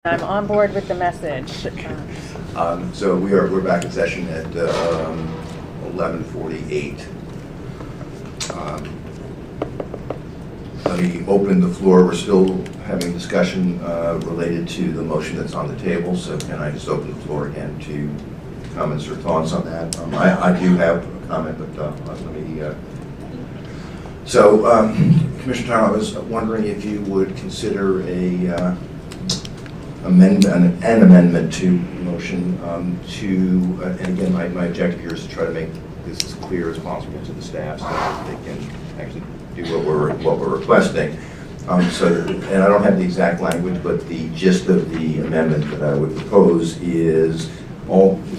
I'm on board with the message. So we're back in session at 11:48. Let me open the floor. We're still having discussion related to the motion that's on the table. So can I just open the floor again to comments or thoughts on that? I do have a comment, but let me. Commissioner Tyler, I was wondering if you would consider an amendment to motion and again, my objective here is to try to make this as clear as possible to the staff so that they can actually do what we're requesting. And I don't have the exact language, but the gist of the amendment that I would propose is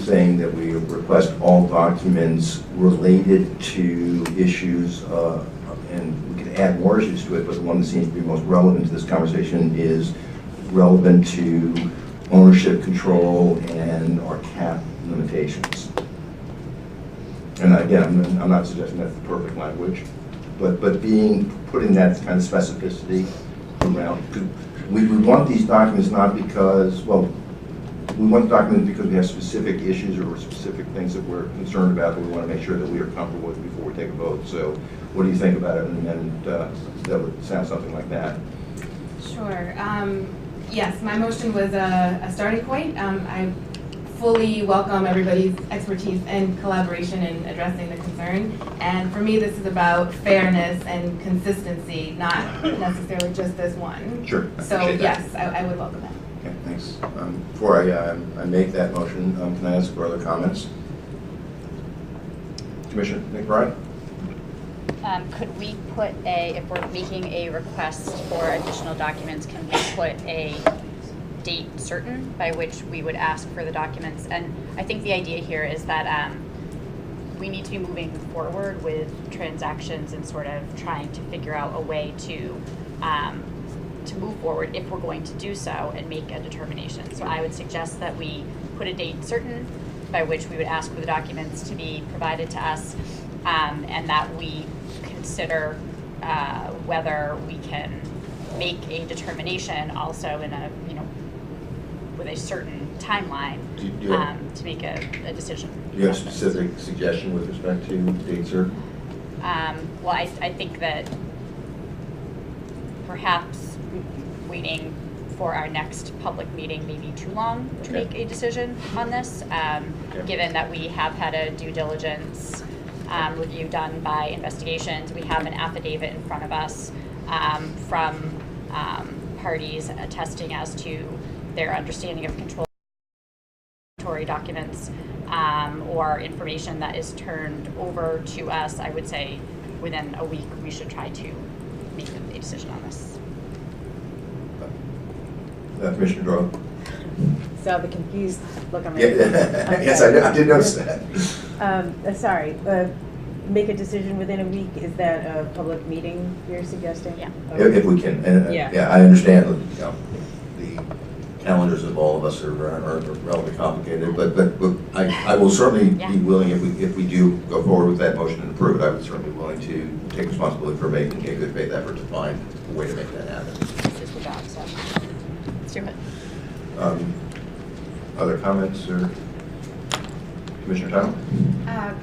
saying that we request all documents related to issues, and we can add more issues to it, but the one that seems to be most relevant to this conversation is relevant to ownership control and our cap limitations. And again, I'm not suggesting that's the perfect language, but putting that kind of specificity around. We want these documents not because, well, we want documents because we have specific issues or specific things that we're concerned about that we want to make sure that we are comfortable with before we take a vote. So what do you think about it? And that would sound something like that. Sure. Yes, my motion was a starting point. I fully welcome everybody's expertise and collaboration in addressing the concern. And for me, this is about fairness and consistency, not necessarily just this one. Sure. So yes, I would welcome that. Okay, thanks. Before I make that motion, can I ask for other comments? Commissioner McBride? Could we put if we're making a request for additional documents, can we put a date certain by which we would ask for the documents? And I think the idea here is that we need to be moving forward with transactions and sort of trying to figure out a way to move forward if we're going to do so and make a determination. So I would suggest that we put a date certain by which we would ask for the documents to be provided to us, and that we consider whether we can make a determination also in a, with a certain timeline to make a decision. Do you have a specific suggestion with respect to date certain? Well, I think that perhaps waiting for our next public meeting may be too long to make a decision on this, given that we have had a due diligence review done by investigations. We have an affidavit in front of us from parties attesting as to their understanding of control documents or information that is turned over to us. I would say within a week we should try to make a decision on this. Commissioner Doyle? So the confused look on my face. Yes, I did notice that. Sorry. Make a decision within a week. Is that a public meeting you're suggesting? Yeah. Okay. If we can. And, yeah, I understand. The calendars of all of us are relatively complicated, but I will certainly be willing, if we do go forward with that motion and approve it, I would certainly be willing to take responsibility for making a good faith effort to find a way to make that happen. This is the job, so let's do it. Other comments or Commissioner Tyler?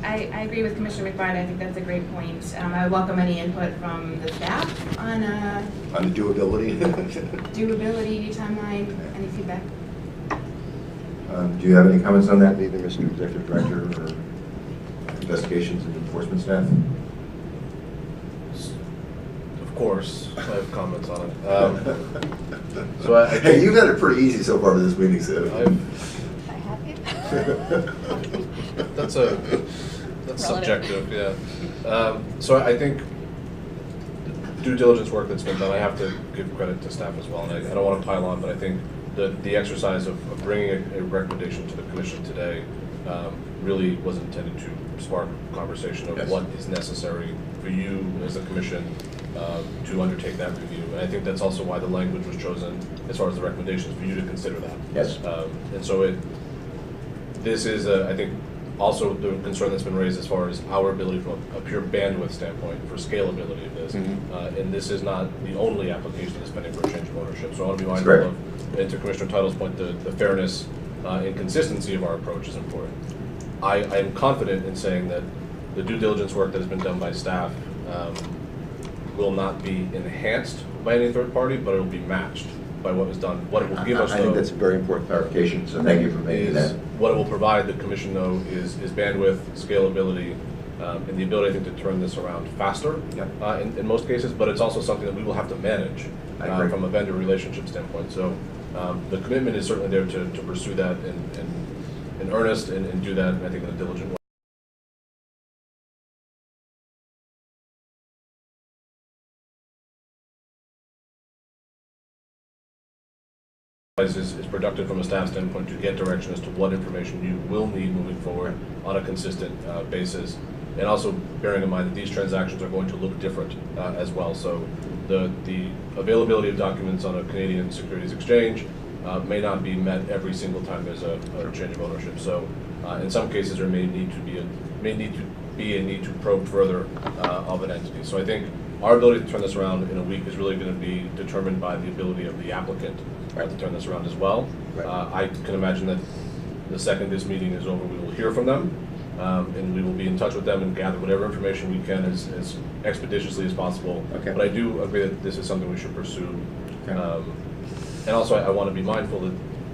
I agree with Commissioner McBride. I think that's a great point. I welcome any input from the staff on the doability. doability, timeline, any feedback. Do you have any comments on that, either Mr. Executive Director or investigations and enforcement staff? Of course, I have comments on it. Hey, you've had it pretty easy so far to this meeting, so. That's subjective, yeah. So I think due diligence work that's been done, I have to give credit to staff as well, and I don't want to pile on, but I think the exercise of bringing a recommendation to the commission today really was intended to spark conversation of what is necessary for you as a commission to undertake that review. And I think that's also why the language was chosen as far as the recommendations for you to consider that. Yes. And so this is, I think, also the concern that's been raised as far as our ability from a pure bandwidth standpoint for scalability of this. And this is not the only application that's pending for a change of ownership. So I want to be mindful of and to Commissioner Title's point, the fairness and consistency of our approach is important. I am confident in saying that the due diligence work that has been done by staff will not be enhanced by any third party, but it will be matched by what was done. What it will give us, I think that's a very important clarification, so thank you for making that. What it will provide the commission, though, is bandwidth, scalability, and the ability, I think, to turn this around faster in most cases, but it's also something that we will have to manage from a vendor relationship standpoint. So the commitment is certainly there to pursue that in earnest and do that, I think, in a diligent way. Is productive from a staff standpoint to get direction as to what information you will need moving forward on a consistent basis, and also bearing in mind that these transactions are going to look different as well. So the availability of documents on a Canadian securities exchange may not be met every single time there's a change of ownership. So in some cases there may need to be a need to probe further of an entity. So I think our ability to turn this around in a week is really going to be determined by the ability of the applicant to turn this around as well. I can imagine that the second this meeting is over, we will hear from them, and we will be in touch with them and gather whatever information we can as expeditiously as possible. Okay. But I do agree that this is something we should pursue. Okay. And also, I want to be mindful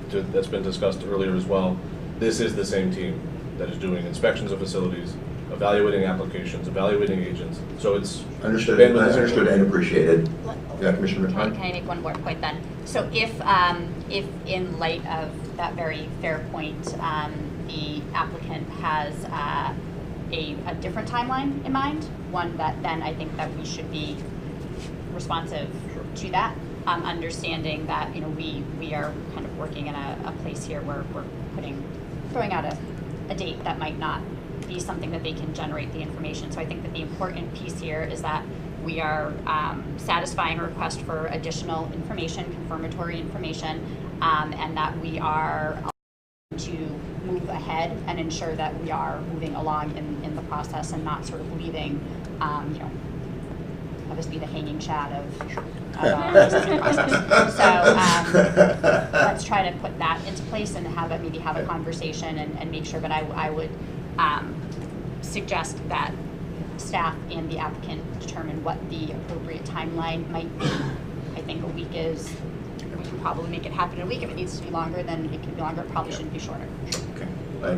that's been discussed earlier as well. This is the same team that is doing inspections of facilities, evaluating applications, evaluating agents. So it's Understood and appreciated. Yeah, Commissioner Can Rattani? I make one more point then? So if in light of that very fair point, the applicant has a different timeline in mind, one that then I think that we should be responsive to that, understanding that we are kind of working in a place here where we're throwing out a date that might not be something that they can generate the information. So I think that the important piece here is that we are satisfying a request for additional information, confirmatory information, and that we are to move ahead and ensure that we are moving along in the process and not sort of leaving, obviously the hanging chad of our existing process. So let's try to put that into place and maybe have a conversation and make sure. But I would suggest that staff and the applicant determine what the appropriate timeline might be. I think a week is, we can probably make it happen in a week. If it needs to be longer, then it can be longer. It probably shouldn't be shorter. Okay,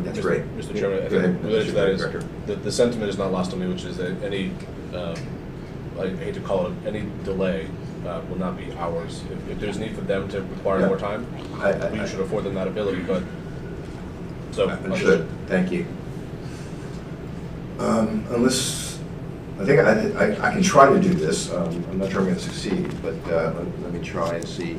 that's great. Mr. Chairman, I think related to that is the sentiment is not lost on me, which is that any, I hate to call it, any delay will not be ours. If there's need for them to require more time, we should afford them that ability. But so understood. Thank you. Unless I think I can try to do this. I'm not sure I'm going to succeed, but let me try and see.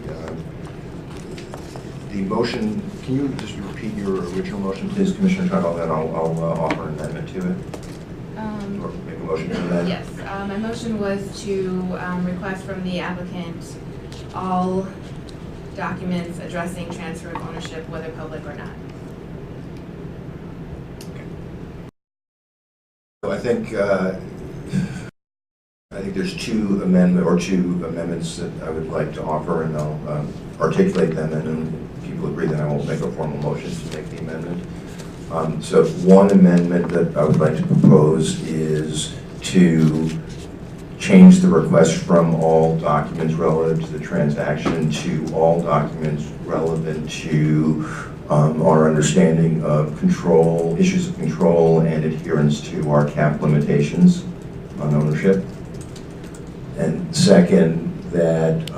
The motion, can you just repeat your original motion, please, Commissioner Tuttle, then I'll offer an amendment to it? Or make a motion to amend? Yes, my motion was to request from the applicant all documents addressing transfer of ownership, whether public or not. So I think there's two amendments that I would like to offer, and I'll articulate them, and then if people agree, then I won't make a formal motion to make the amendment. So one amendment that I would like to propose is to change the request from all documents relative to the transaction to all documents relevant to our understanding of control, issues of control, and adherence to our cap limitations on ownership. And second, that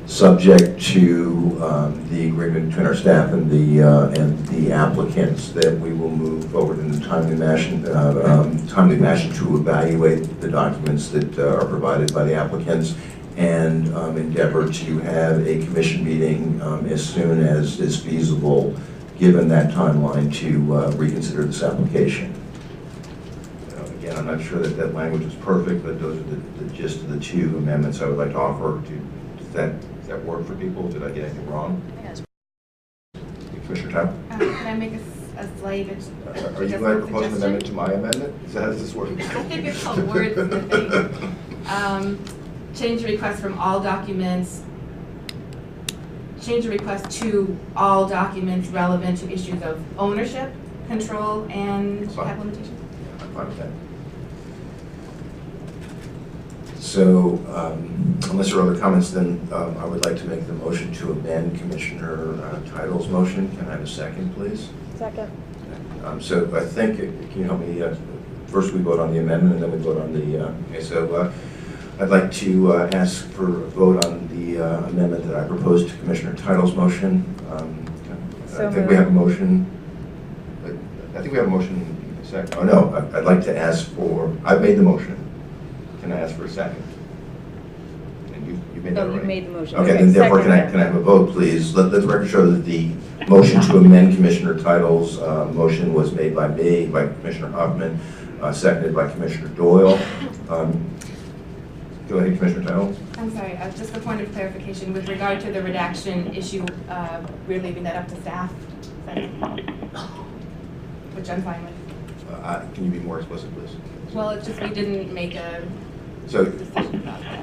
subject to the agreement between our staff and the applicants, that we will move forward in a timely fashion to evaluate the documents that are provided by the applicants, and endeavor to have a commission meeting as soon as is feasible, given that timeline, to reconsider this application. Again, I'm not sure that that language is perfect, but those are the gist of the two amendments I would like to offer. Does that work for people? Did I get anything wrong? Commissioner Town? Can I make a slight Are you going to propose an amendment to my amendment? How does this work? I think it's called wordsmithing. Change request from all documents change the request to all documents relevant to issues of ownership, control, and Fine. cap limitations. I'm fine with that. So, unless there are other comments, then I would like to make the motion to amend Commissioner Title's motion. Can I have a second, please? Second. So I think, can you help me, first we vote on the amendment and then we vote on the, okay, so I'd like to ask for a vote on the amendment that I proposed to Commissioner Title's motion. So I think we have a motion. I think we have a motion in a second. Oh, no, I'd like to ask for, I've made the motion. Can I ask for a second? And you made that No, you already? made the motion. Okay, then therefore, can second. I have a vote, please? Let the record show that the motion to amend Commissioner Title's motion was made by me, by Commissioner Hoffman, seconded by Commissioner Doyle. Go ahead, Commissioner Title. I'm sorry, just a point of clarification with regard to the redaction issue, we're leaving that up to staff, which I'm fine with. Can you be more explicit, please? Well, it's just we didn't make a So decision about that.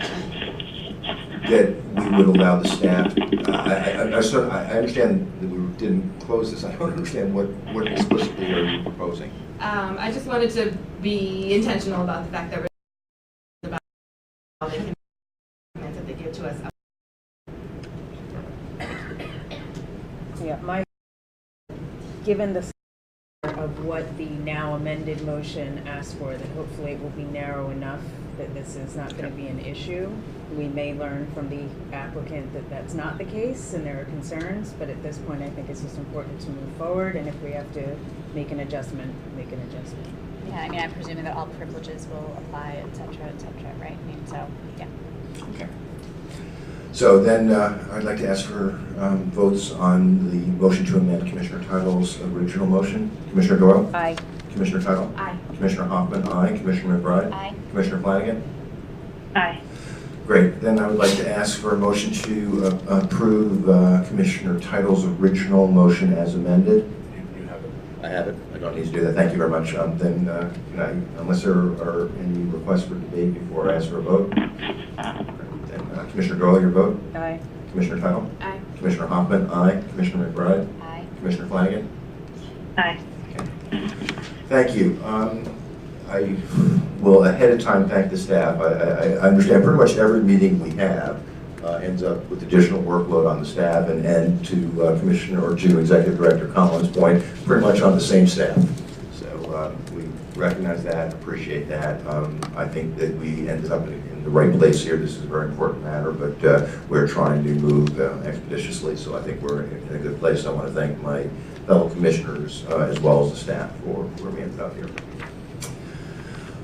that we would allow the staff, I understand that we didn't close this. I don't understand what explicitly are you proposing? I just wanted to be intentional about the fact that we're about all the documents that they give to us. Yeah, given the of what the now amended motion asks for, that hopefully it will be narrow enough that this is not going to be an issue. We may learn from the applicant that that's not the case and there are concerns, but at this point I think it's just important to move forward, and if we have to make an adjustment, make an adjustment. Yeah, I mean, I'm presuming that all privileges will apply, et cetera, right? I mean, so, yeah. Okay. So then I'd like to ask for votes on the motion to amend Commissioner Title's original motion. Commissioner Doyle? Aye. Commissioner Title? Aye. Commissioner Hoffman? Aye. Commissioner McBride? Aye. Commissioner Flanagan? Aye. Great. Then I would like to ask for a motion to approve Commissioner Title's original motion as amended. You have it. I have it. I don't need to do that. Thank you very much. Then, can I, unless there are any requests for debate before I ask for a vote? Then, Commissioner Doyle, your vote? Aye. Commissioner Title? Aye. Commissioner Hoffman? Aye. Commissioner McBride? Aye. Commissioner Flanagan? Aye. Okay. Thank you. I will ahead of time thank the staff. I understand pretty much every meeting we have ends up with additional workload on the staff, and to Commissioner or to Executive Director Collins' point, pretty much on the same staff. So we recognize that, appreciate that. I think that we ended up in the right place here. This is a very important matter, but we're trying to move expeditiously, so I think we're in a good place. I want to thank my fellow commissioners as well as the staff for where we ended up here.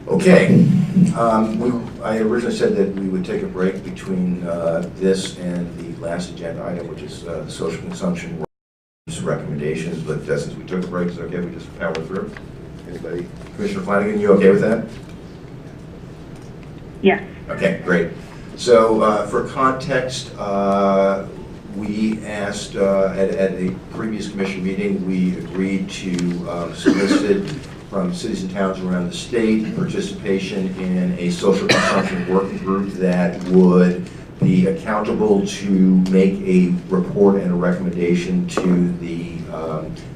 Okay, I originally said that we would take a break between this and the last agenda item, which is the social consumption recommendations, but since we took a break, is it okay we just power through? Anybody? Commissioner Flanagan, you okay with that? Yes. Okay, great. So for context, we asked at a previous commission meeting, we agreed to solicit from cities and towns around the state participation in a social consumption working group that would be accountable to make a report and a recommendation to the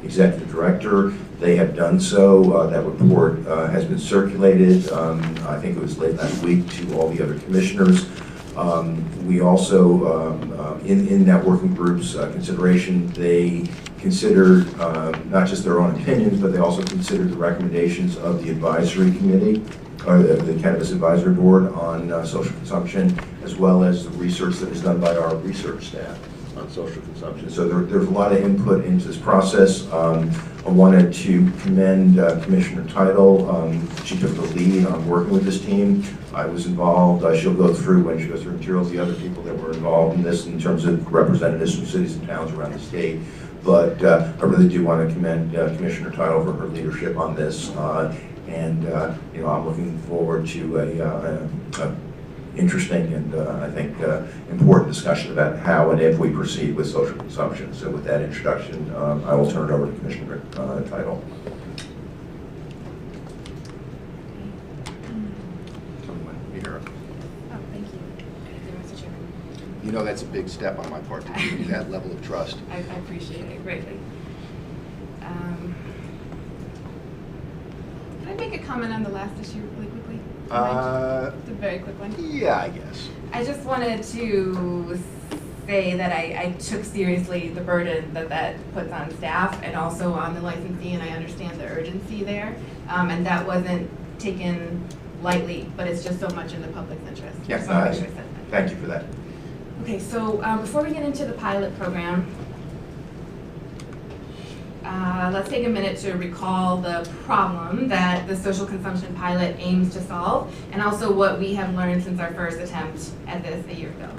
executive director. They have done so. That report has been circulated, I think it was late last week, to all the other commissioners. We also, in that working group's consideration, they considered not just their own opinions, but they also considered the recommendations of the advisory committee, or the Cannabis Advisory Board on social consumption, as well as the research that is done by our research staff on social consumption. So there's a lot of input into this process. I wanted to commend Commissioner Title. She took the lead on working with this team. I was involved. She'll go through, when she goes through materials, the other people that were involved in this in terms of representatives from cities and towns around the state. But I really do want to commend Commissioner Title for her leadership on this. And you know, I'm looking forward to a interesting and I think important discussion about how and if we proceed with social consumption. So with that introduction, I will turn it over to Commissioner Title. Oh, thank you. Mr. Chairman. you know that's a big step on my part to give you that level of trust. I appreciate it greatly. Can I make a comment on the last issue really quickly? It's a very quick one. Yeah, I guess. I just wanted to say that I took seriously the burden that puts on staff and also on the licensee, and I understand the urgency there. And that wasn't taken lightly, but it's just so much in the public's interest. Yes, So I wanna make sure I said that. thank you for that. Okay, so before we get into the pilot program, let's take a minute to recall the problem that the social consumption pilot aims to solve, and also what we have learned since our first attempt at this a year ago.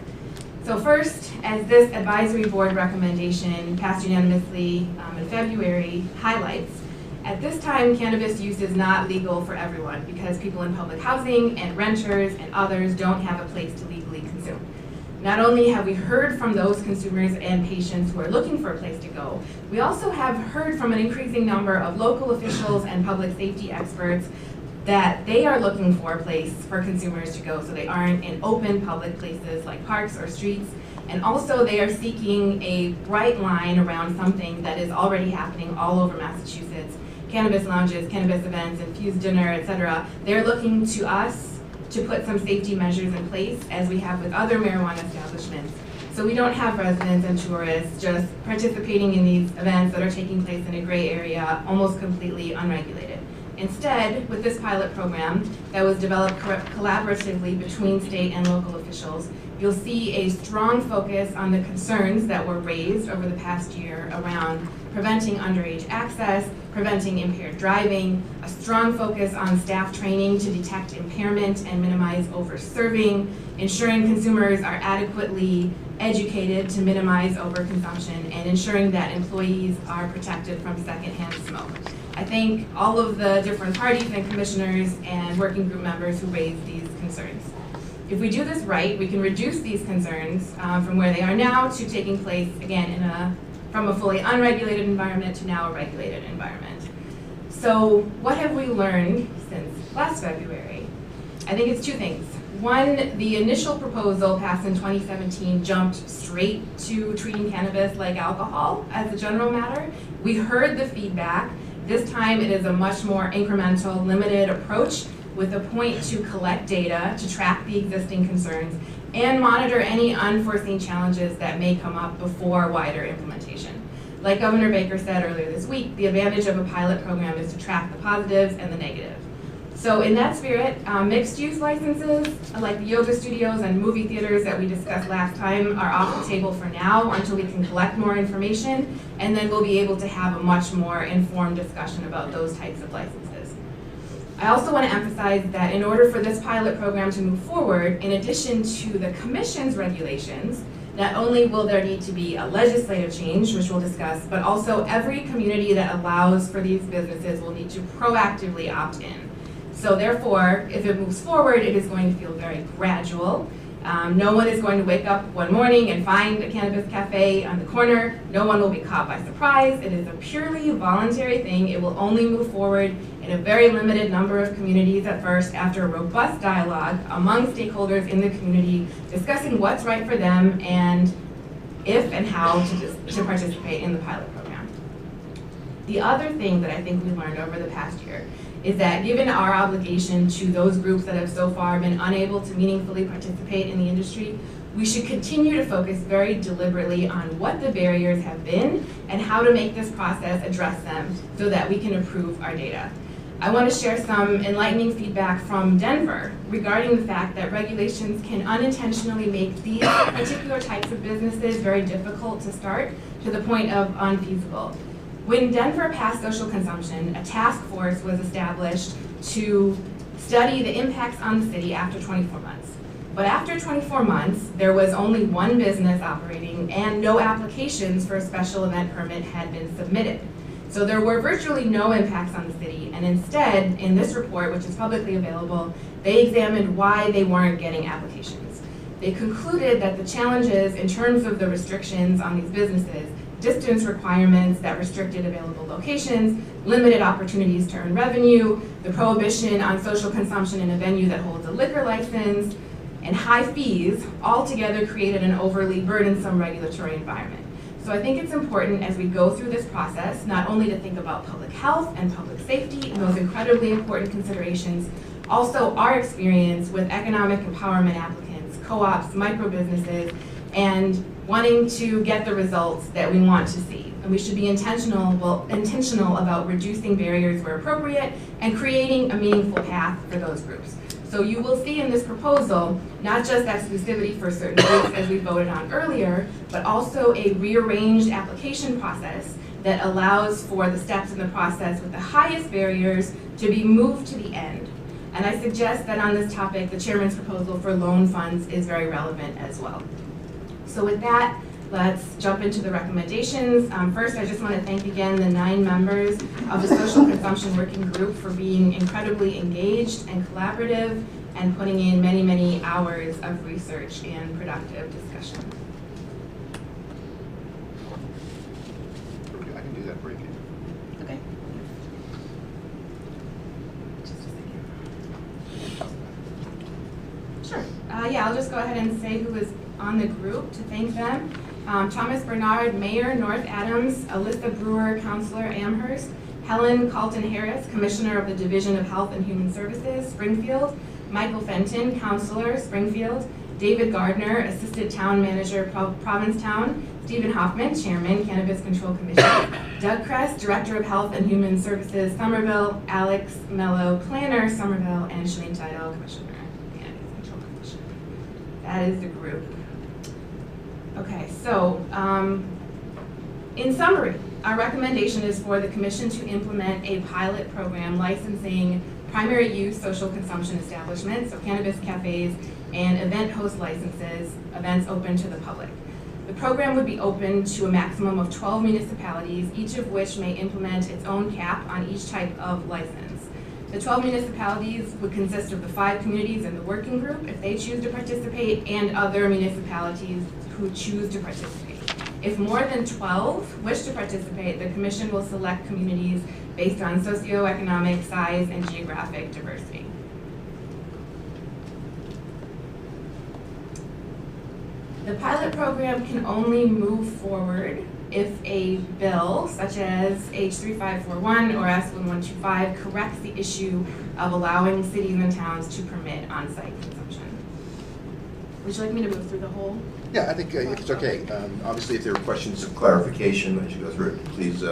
So first, as this advisory board recommendation passed unanimously in February highlights, at this time, cannabis use is not legal for everyone because people in public housing and renters and others don't have a place to legally consume. Not only have we heard from those consumers and patients who are looking for a place to go, we also have heard from an increasing number of local officials and public safety experts that they are looking for a place for consumers to go so they aren't in open public places like parks or streets. And also they are seeking a bright line around something that is already happening all over Massachusetts. Cannabis lounges, cannabis events, infused dinner, etc. They're looking to us to put some safety measures in place as we have with other marijuana establishments. So we don't have residents and tourists just participating in these events that are taking place in a gray area, almost completely unregulated. Instead, with this pilot program that was developed collaboratively between state and local officials, you'll see a strong focus on the concerns that were raised over the past year around preventing underage access, preventing impaired driving, a strong focus on staff training to detect impairment and minimize over-serving, ensuring consumers are adequately educated to minimize overconsumption, and ensuring that employees are protected from secondhand smoke. I thank all of the different parties and commissioners and working group members who raised these concerns. If we do this right, we can reduce these concerns from where they are now to taking place, again, from a fully unregulated environment to now a regulated environment. So what have we learned since last February? I think it's two things. One, the initial proposal passed in 2017 jumped straight to treating cannabis like alcohol as a general matter. We heard the feedback. This time it is a much more incremental, limited approach with a point to collect data, to track the existing concerns, and monitor any unforeseen challenges that may come up before wider implementation. Like Governor Baker said earlier this week, the advantage of a pilot program is to track the positives and the negatives. So in that spirit, mixed-use licenses, like the yoga studios and movie theaters that we discussed last time, are off the table for now until we can collect more information, and then we'll be able to have a much more informed discussion about those types of licenses. I also want to emphasize that in order for this pilot program to move forward, in addition to the Commission's regulations, not only will there need to be a legislative change, which we'll discuss, but also every community that allows for these businesses will need to proactively opt in. So therefore, if it moves forward, it is going to feel very gradual. No one is going to wake up one morning and find a cannabis cafe on the corner. No one will be caught by surprise. It is a purely voluntary thing. It will only move forward in a very limited number of communities at first after a robust dialogue among stakeholders in the community discussing what's right for them and if and how to participate in the pilot program. The other thing that I think we learned over the past year is that given our obligation to those groups that have so far been unable to meaningfully participate in the industry, we should continue to focus very deliberately on what the barriers have been and how to make this process address them so that we can improve our data. I want to share some enlightening feedback from Denver regarding the fact that regulations can unintentionally make these particular types of businesses very difficult to start to the point of unfeasible. When Denver passed social consumption, a task force was established to study the impacts on the city after 24 months. But after 24 months, there was only one business operating and no applications for a special event permit had been submitted. So there were virtually no impacts on the city, and instead, in this report, which is publicly available, they examined why they weren't getting applications. They concluded that the challenges in terms of the restrictions on these businesses, distance requirements that restricted available locations, limited opportunities to earn revenue, the prohibition on social consumption in a venue that holds a liquor license, and high fees altogether created an overly burdensome regulatory environment. So I think it's important as we go through this process, not only to think about public health and public safety and those incredibly important considerations, also our experience with economic empowerment applicants, co-ops, micro-businesses, and wanting to get the results that we want to see. And we should be intentional about reducing barriers where appropriate and creating a meaningful path for those groups. So you will see in this proposal, not just exclusivity for certain groups as we voted on earlier, but also a rearranged application process that allows for the steps in the process with the highest barriers to be moved to the end. And I suggest that on this topic, the chairman's proposal for loan funds is very relevant as well. So with that, let's jump into the recommendations. First, I just want to thank again the 9 members of the Social Consumption Working Group for being incredibly engaged and collaborative and putting in many, many hours of research and productive discussion. I can do that break. Okay. Just a second. Sure. Yeah, I'll just go ahead and say who is on the group to thank them. Thomas Bernard, Mayor, North Adams; Alyssa Brewer, Councilor, Amherst; Helen Carlton Harris, Commissioner of the Division of Health and Human Services, Springfield; Michael Fenton, Councilor, Springfield; David Gardner, Assistant Town Manager, Provincetown; Stephen Hoffman, Chairman, Cannabis Control Commission; Doug Kress, Director of Health and Human Services, Somerville; Alex Mello, Planner, Somerville; and Shalene Tidal, Commissioner, Cannabis Control Commission. That is the group. Okay, so in summary, our recommendation is for the Commission to implement a pilot program licensing primary use social consumption establishments, so cannabis cafes, and event host licenses, events open to the public. The program would be open to a maximum of 12 municipalities, each of which may implement its own cap on each type of license. The 12 municipalities would consist of the 5 communities in the working group, if they choose to participate, and other municipalities who choose to participate. If more than 12 wish to participate, the Commission will select communities based on socioeconomic size and geographic diversity. The pilot program can only move forward if a bill, such as H3541 or S1125, corrects the issue of allowing cities and towns to permit on-site consumption. Would you like me to move through the whole? Yeah, I think it's okay. Obviously, if there are questions, Questions of clarification as you go through it, please,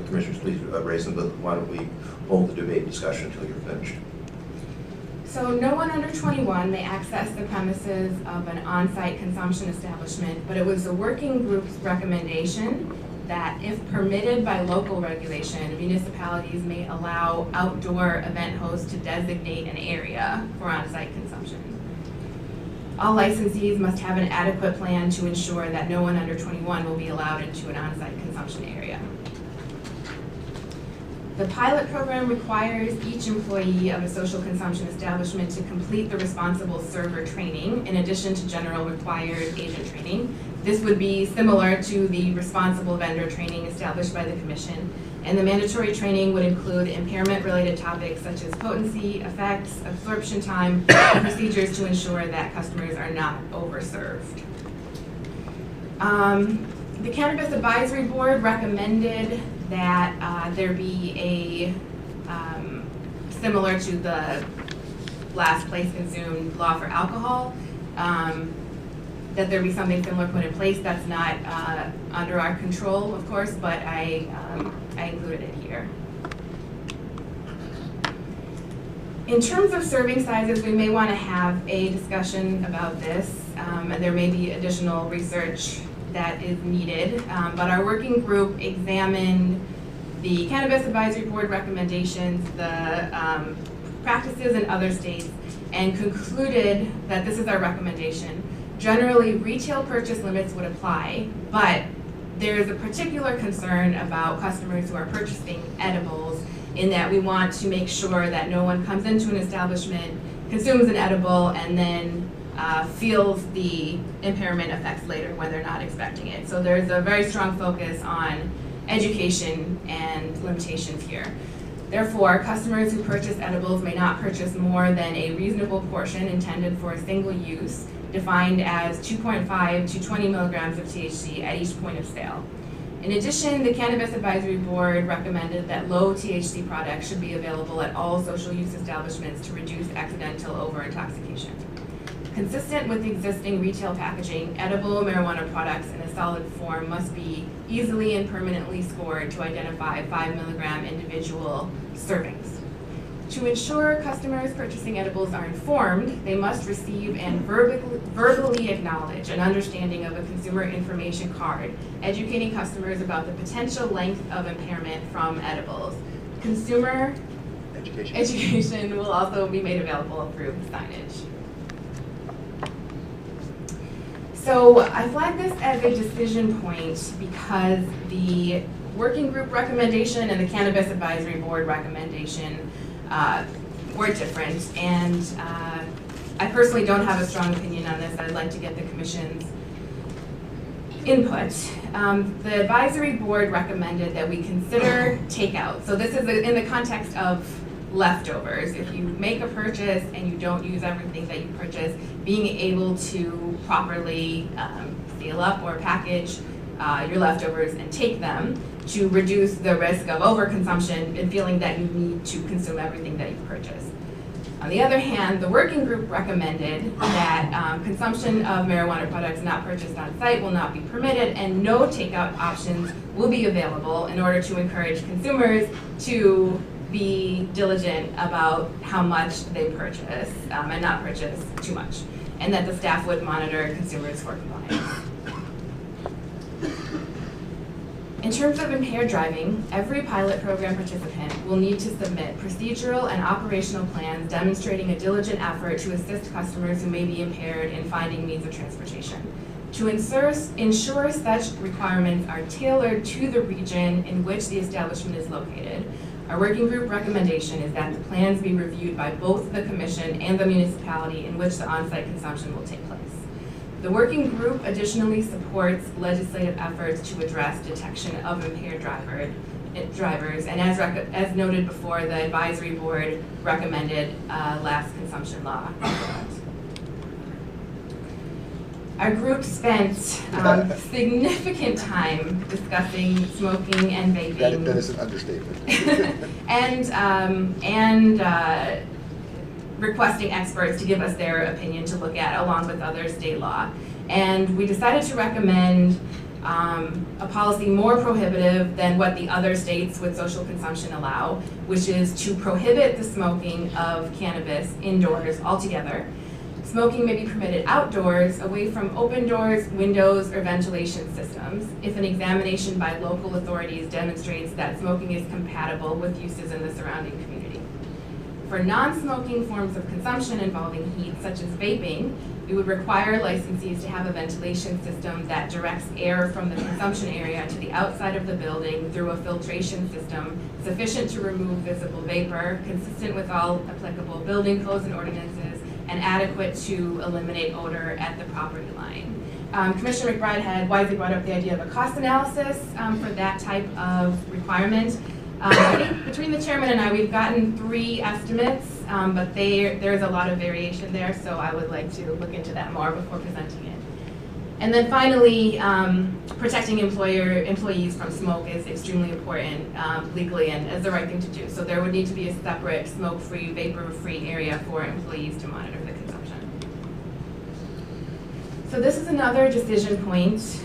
commissioners, please raise them, but why don't we hold the debate and discussion until you're finished? So no one under 21 may access the premises of an on-site consumption establishment, but it was the working group's recommendation that if permitted by local regulation, municipalities may allow outdoor event hosts to designate an area for on-site consumption. All licensees must have an adequate plan to ensure that no one under 21 will be allowed into an on-site consumption area. The pilot program requires each employee of a social consumption establishment to complete the responsible server training in addition to general required agent training. This would be similar to the responsible vendor training established by the Commission, and the mandatory training would include impairment-related topics such as potency, effects, absorption time, and procedures to ensure that customers are not overserved. The Cannabis Advisory Board recommended that there be a, similar to the last place consumed law for alcohol, that there be something similar put in place. That's not under our control, of course, but I included it here. In terms of serving sizes, we may want to have a discussion about this, and there may be additional research that is needed, but our working group examined the Cannabis Advisory Board recommendations, the practices in other states, and concluded that this is our recommendation. Generally, retail purchase limits would apply, but there is a particular concern about customers who are purchasing edibles, in that we want to make sure that no one comes into an establishment, consumes an edible, and then feels the impairment effects later when they're not expecting it. So there's a very strong focus on education and limitations here. Therefore, customers who purchase edibles may not purchase more than a reasonable portion intended for a single use, defined as 2.5 to 20 milligrams of THC at each point of sale. In addition, the Cannabis Advisory Board recommended that low THC products should be available at all social use establishments to reduce accidental over-intoxication. Consistent with existing retail packaging, edible marijuana products in a solid form must be easily and permanently scored to identify 5 milligram individual servings. To ensure customers purchasing edibles are informed, they must receive and verbally acknowledge an understanding of a consumer information card, educating customers about the potential length of impairment from edibles. Consumer education will also be made available through signage. So I flagged this as a decision point because the working group recommendation and the Cannabis Advisory Board recommendation were different, and I personally don't have a strong opinion on this. I'd like to get the Commission's input. The Advisory Board recommended that we consider takeout. So this is in the context of leftovers. If you make a purchase and you don't use everything that you purchase, being able to properly seal up or package your leftovers and take them to reduce the risk of overconsumption and feeling that you need to consume everything that you purchase. On the other hand, the working group recommended that consumption of marijuana products not purchased on site will not be permitted, and no takeout options will be available in order to encourage consumers to be diligent about how much they purchase and not purchase too much, and that the staff would monitor consumers for compliance. In terms of impaired driving, every pilot program participant will need to submit procedural and operational plans demonstrating a diligent effort to assist customers who may be impaired in finding means of transportation. To ensure such requirements are tailored to the region in which the establishment is located, our working group recommendation is that the plans be reviewed by both the Commission and the municipality in which the on-site consumption will take place. The working group additionally supports legislative efforts to address detection of impaired drivers, and as noted before, the advisory board recommended last consumption law. Our group spent significant time discussing smoking and vaping. That is an understatement. and requesting experts to give us their opinion to look at along with other state law. And we decided to recommend a policy more prohibitive than what the other states with social consumption allow, which is to prohibit the smoking of cannabis indoors altogether. Smoking may be permitted outdoors, away from open doors, windows, or ventilation systems, if an examination by local authorities demonstrates that smoking is compatible with uses in the surrounding community. For non-smoking forms of consumption involving heat, such as vaping, we would require licensees to have a ventilation system that directs air from the consumption area to the outside of the building through a filtration system sufficient to remove visible vapor, consistent with all applicable building codes and ordinances, and adequate to eliminate odor at the property line. Commissioner McBride had wisely brought up the idea of a cost analysis for that type of requirement. I think between the chairman and I, we've gotten 3 estimates, but there's a lot of variation there, so I would like to look into that more before presenting it. And then finally, protecting employees from smoke is extremely important legally and is the right thing to do. So there would need to be a separate smoke-free, vapor-free area for employees to monitor the consumption. So this is another decision point.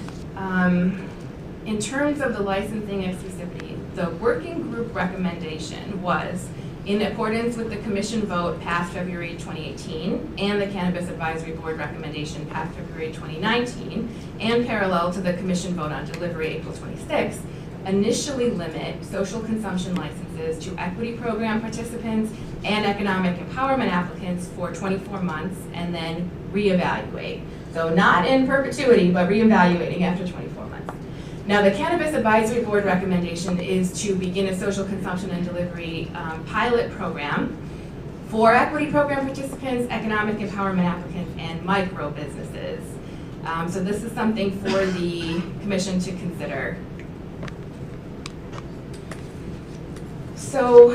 In terms of the licensing exclusivity, the working group recommendation was in accordance with the Commission vote passed February 2018 and the Cannabis Advisory Board recommendation passed February 2019, and parallel to the Commission vote on delivery April 26, initially limit social consumption licenses to equity program participants and economic empowerment applicants for 24 months and then reevaluate. So not in perpetuity, but reevaluating after 24 months. Now, the Cannabis Advisory Board recommendation is to begin a social consumption and delivery pilot program for equity program participants, economic empowerment applicants, and micro businesses. So this is something for the Commission to consider. So,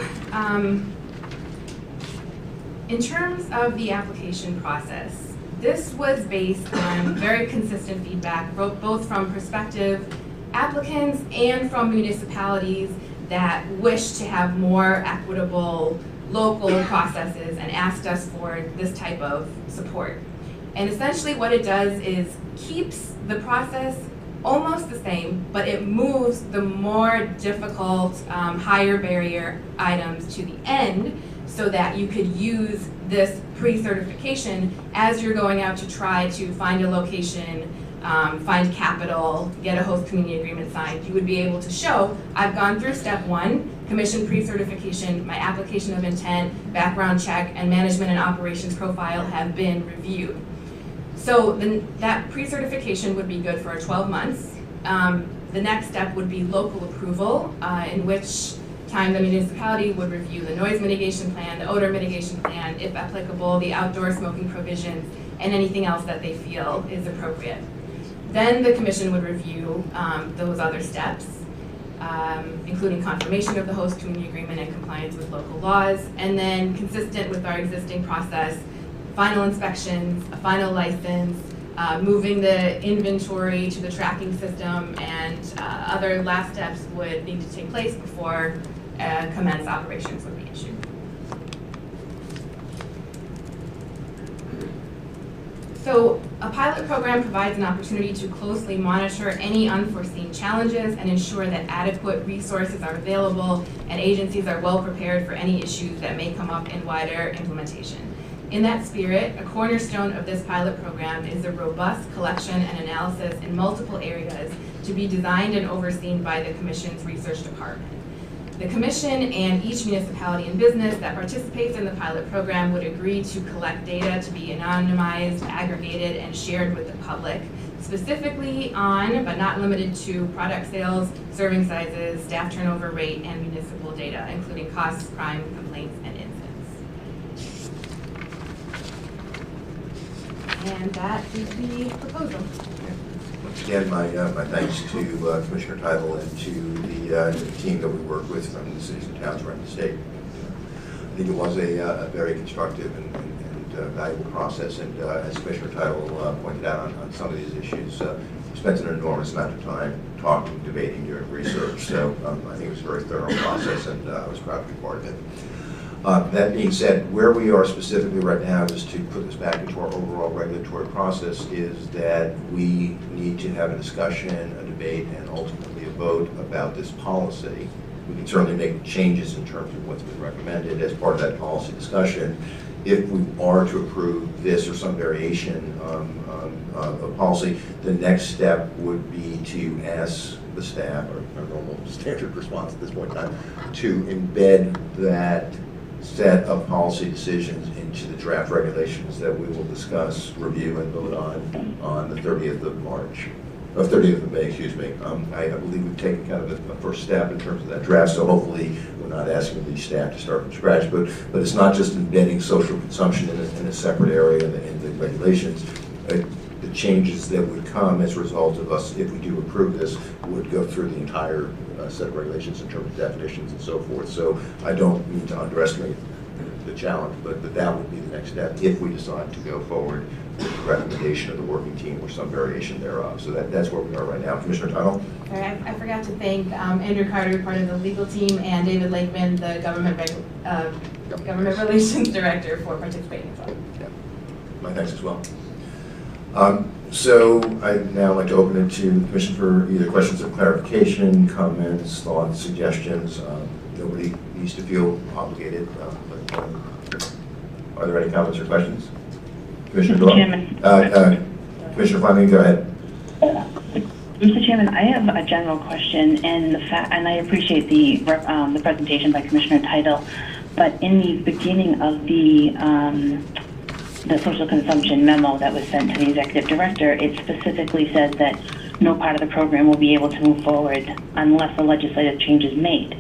in terms of the application process, this was based on very consistent feedback, both from prospective applicants and from municipalities that wish to have more equitable local processes and asked us for this type of support. And essentially what it does is keeps the process almost the same, but it moves the more difficult, higher barrier items to the end so that you could use this pre-certification as you're going out to try to find a location, find capital, get a host community agreement signed. You would be able to show, I've gone through step 1, commission pre-certification, my application of intent, background check, and management and operations profile have been reviewed. So that pre-certification would be good for 12 months. The next step would be local approval, in which time the municipality would review the noise mitigation plan, the odor mitigation plan, if applicable, the outdoor smoking provisions, and anything else that they feel is appropriate. Then the commission would review those other steps, including confirmation of the host community agreement and compliance with local laws, and then consistent with our existing process, final inspections, a final license, moving the inventory to the tracking system, and other last steps would need to take place before commence operations would be issued. So a pilot program provides an opportunity to closely monitor any unforeseen challenges and ensure that adequate resources are available and agencies are well prepared for any issues that may come up in wider implementation. In that spirit, a cornerstone of this pilot program is a robust collection and analysis in multiple areas to be designed and overseen by the Commission's research department. The Commission and each municipality and business that participates in the pilot program would agree to collect data to be anonymized, aggregated, and shared with the public, specifically on, but not limited to, product sales, serving sizes, staff turnover rate, and municipal data, including costs, crime, complaints, and incidents. And that is the proposal. Once again, my thanks to Commissioner Teitel and to the team that we work with from the cities and towns around the state. I think it was a very constructive and valuable process, and as Commissioner Teitel pointed out on some of these issues, we spent an enormous amount of time talking, debating, doing research, so I think it was a very thorough process, and I was proud to be part of it. That being said, where we are specifically right now, just to put this back into our overall regulatory process, is that we need to have a discussion, a debate, and ultimately a vote about this policy. We can certainly make changes in terms of what's been recommended as part of that policy discussion. If we are to approve this or some variation of policy, the next step would be to ask the staff, or our normal standard response at this point in time, to embed that set of policy decisions into the draft regulations that we will discuss, review, and vote on the 30th of March, or 30th of May, excuse me. I believe we've taken kind of a first step in terms of that draft, so hopefully we're not asking the staff to start from scratch, but it's not just embedding social consumption in a separate area in the regulations. The changes that would come as a result of us, if we do approve this, would go through the entire set of regulations in terms of definitions and so forth. So I don't mean to underestimate the challenge, but that would be the next step if we decide to go forward with the recommendation of the working team or some variation thereof. So that's where we are right now. Commissioner Teitel? Sorry, I forgot to thank Andrew Carter, part of the legal team, and David Lakeman, the government relations director, for participating as well. Yeah. My thanks as well. So I'd now like to open it to the Commission for either questions of clarification, comments, thoughts, suggestions. Nobody needs to feel obligated. But are there any comments or questions? Commissioner Mr. Chairman. Commissioner Fleming, go ahead. Mr. Chairman, I have a general question, and I appreciate the presentation by Commissioner Teitel, but in the beginning of the social consumption memo that was sent to the executive director, it specifically says that no part of the program will be able to move forward unless a legislative change is made.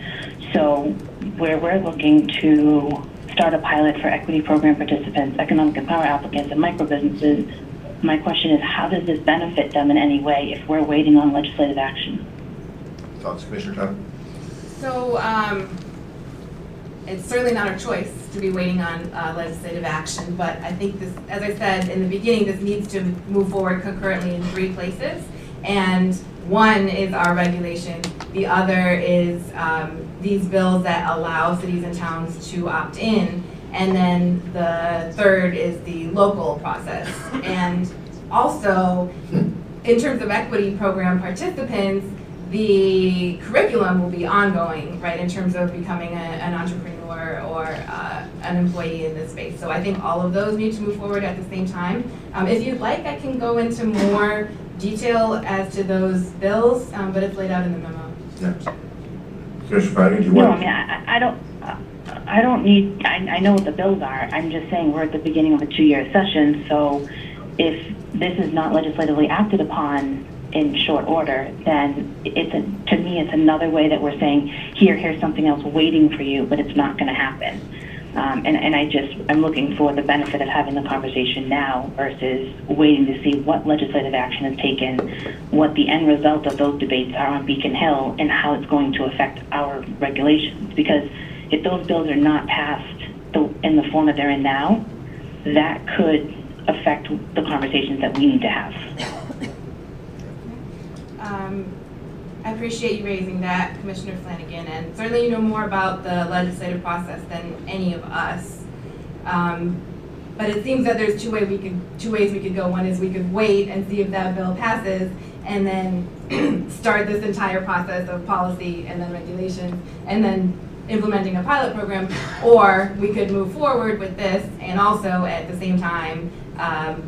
So where we're looking to start a pilot for equity program participants, economic and power applicants, and microbusinesses, my question is, how does this benefit them in any way if we're waiting on legislative action? Thoughts, Commissioner Teitel? So it's certainly not our choice to be waiting on legislative action, but I think this, as I said in the beginning, this needs to move forward concurrently in 3 places. And one is our regulation, the other is these bills that allow cities and towns to opt in, and then the third is the local process. And also, in terms of equity program participants, the curriculum will be ongoing, right, in terms of becoming an entrepreneur or an employee in this space. So I think all of those need to move forward at the same time. If you'd like, I can go into more detail as to those bills, but it's laid out in the memo. Yeah. Commissioner Flanagan, do you No, want? I mean, I don't need, I know what the bills are. I'm just saying we're at the beginning of a 2-year session, so if this is not legislatively acted upon in short order, then to me, it's another way that we're saying, here's something else waiting for you, but it's not going to happen. I'm looking for the benefit of having the conversation now versus waiting to see what legislative action is taken, what the end result of those debates are on Beacon Hill, and how it's going to affect our regulations. Because if those bills are not passed in the form that they're in now, that could affect the conversations that we need to have. I appreciate you raising that, Commissioner Flanagan, and certainly you know more about the legislative process than any of us. But it seems that there's two ways we could go. One is we could wait and see if that bill passes, and then start this entire process of policy and then regulations, and then implementing a pilot program, or we could move forward with this and also at the same time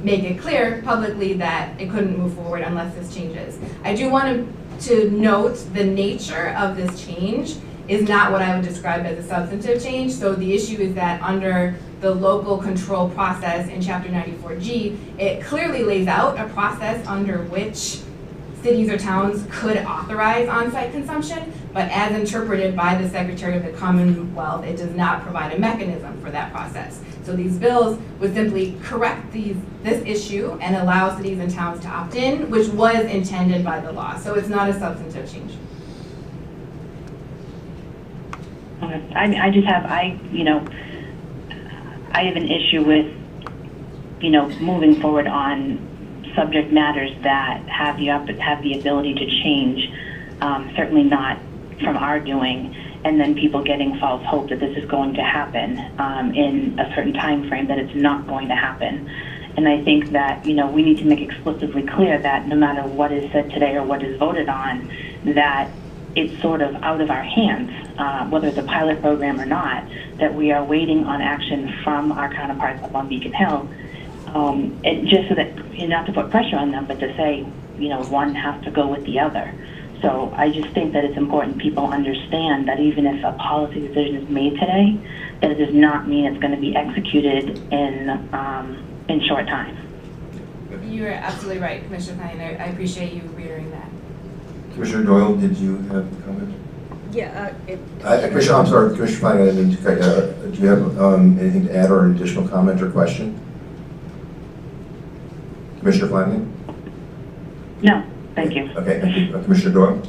make it clear publicly that it couldn't move forward unless this changes. I do want to note the nature of this change is not what I would describe as a substantive change. So the issue is that under the local control process in Chapter 94G, it clearly lays out a process under which cities or towns could authorize on-site consumption, but as interpreted by the Secretary of the Commonwealth, it does not provide a mechanism for that process. So these bills would simply correct this issue and allow cities and towns to opt in, which was intended by the law. So it's not a substantive change. I just have, I have an issue with, moving forward on subject matters that have the ability to change, certainly not from our doing, and then people getting false hope that this is going to happen in a certain time frame, that it's not going to happen. And I think that, we need to make explicitly clear that no matter what is said today or what is voted on, that it's sort of out of our hands, whether it's a pilot program or not, that we are waiting on action from our counterparts up on Beacon Hill, and just so that, not to put pressure on them, but to say, one has to go with the other. So I just think that it's important people understand that even if a policy decision is made today, that it does not mean it's going to be executed in short time. You're absolutely right, Commissioner Flanagan. I appreciate you reiterating that. Commissioner Doyle, did you have a comment? Yeah, Commissioner, I'm sorry, Commissioner Flanagan, I didn't mean to cut you out. Do you have anything to add or an additional comment or question? Commissioner Flanagan? No, thank you. Okay, thank you. Commissioner Doyle?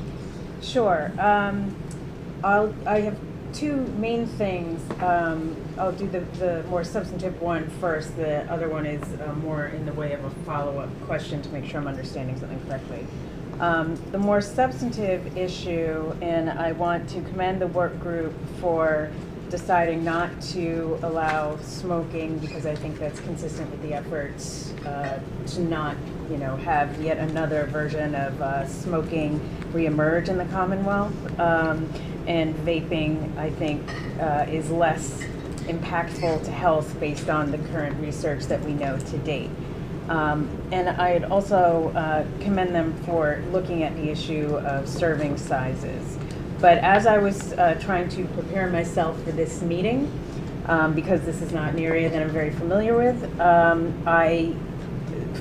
sure. I have 2 main things. I'll do the more substantive one first. The other one is more in the way of a follow-up question to make sure I'm understanding something correctly. The more substantive issue, and I want to commend the work group for deciding not to allow smoking, because I think that's consistent with the efforts to not, have yet another version of smoking reemerge in the Commonwealth. And vaping, I think, is less impactful to health based on the current research that we know to date. And I'd also commend them for looking at the issue of serving sizes. But as I was trying to prepare myself for this meeting, because this is not an area that I'm very familiar with, I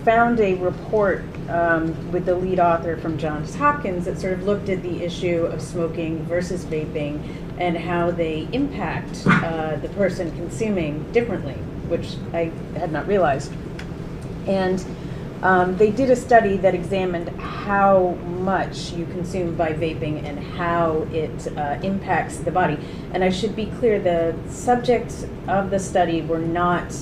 found a report with the lead author from Johns Hopkins that sort of looked at the issue of smoking versus vaping and how they impact the person consuming differently, which I had not realized. And They did a study that examined how much you consume by vaping and how it impacts the body. And I should be clear, the subjects of the study were not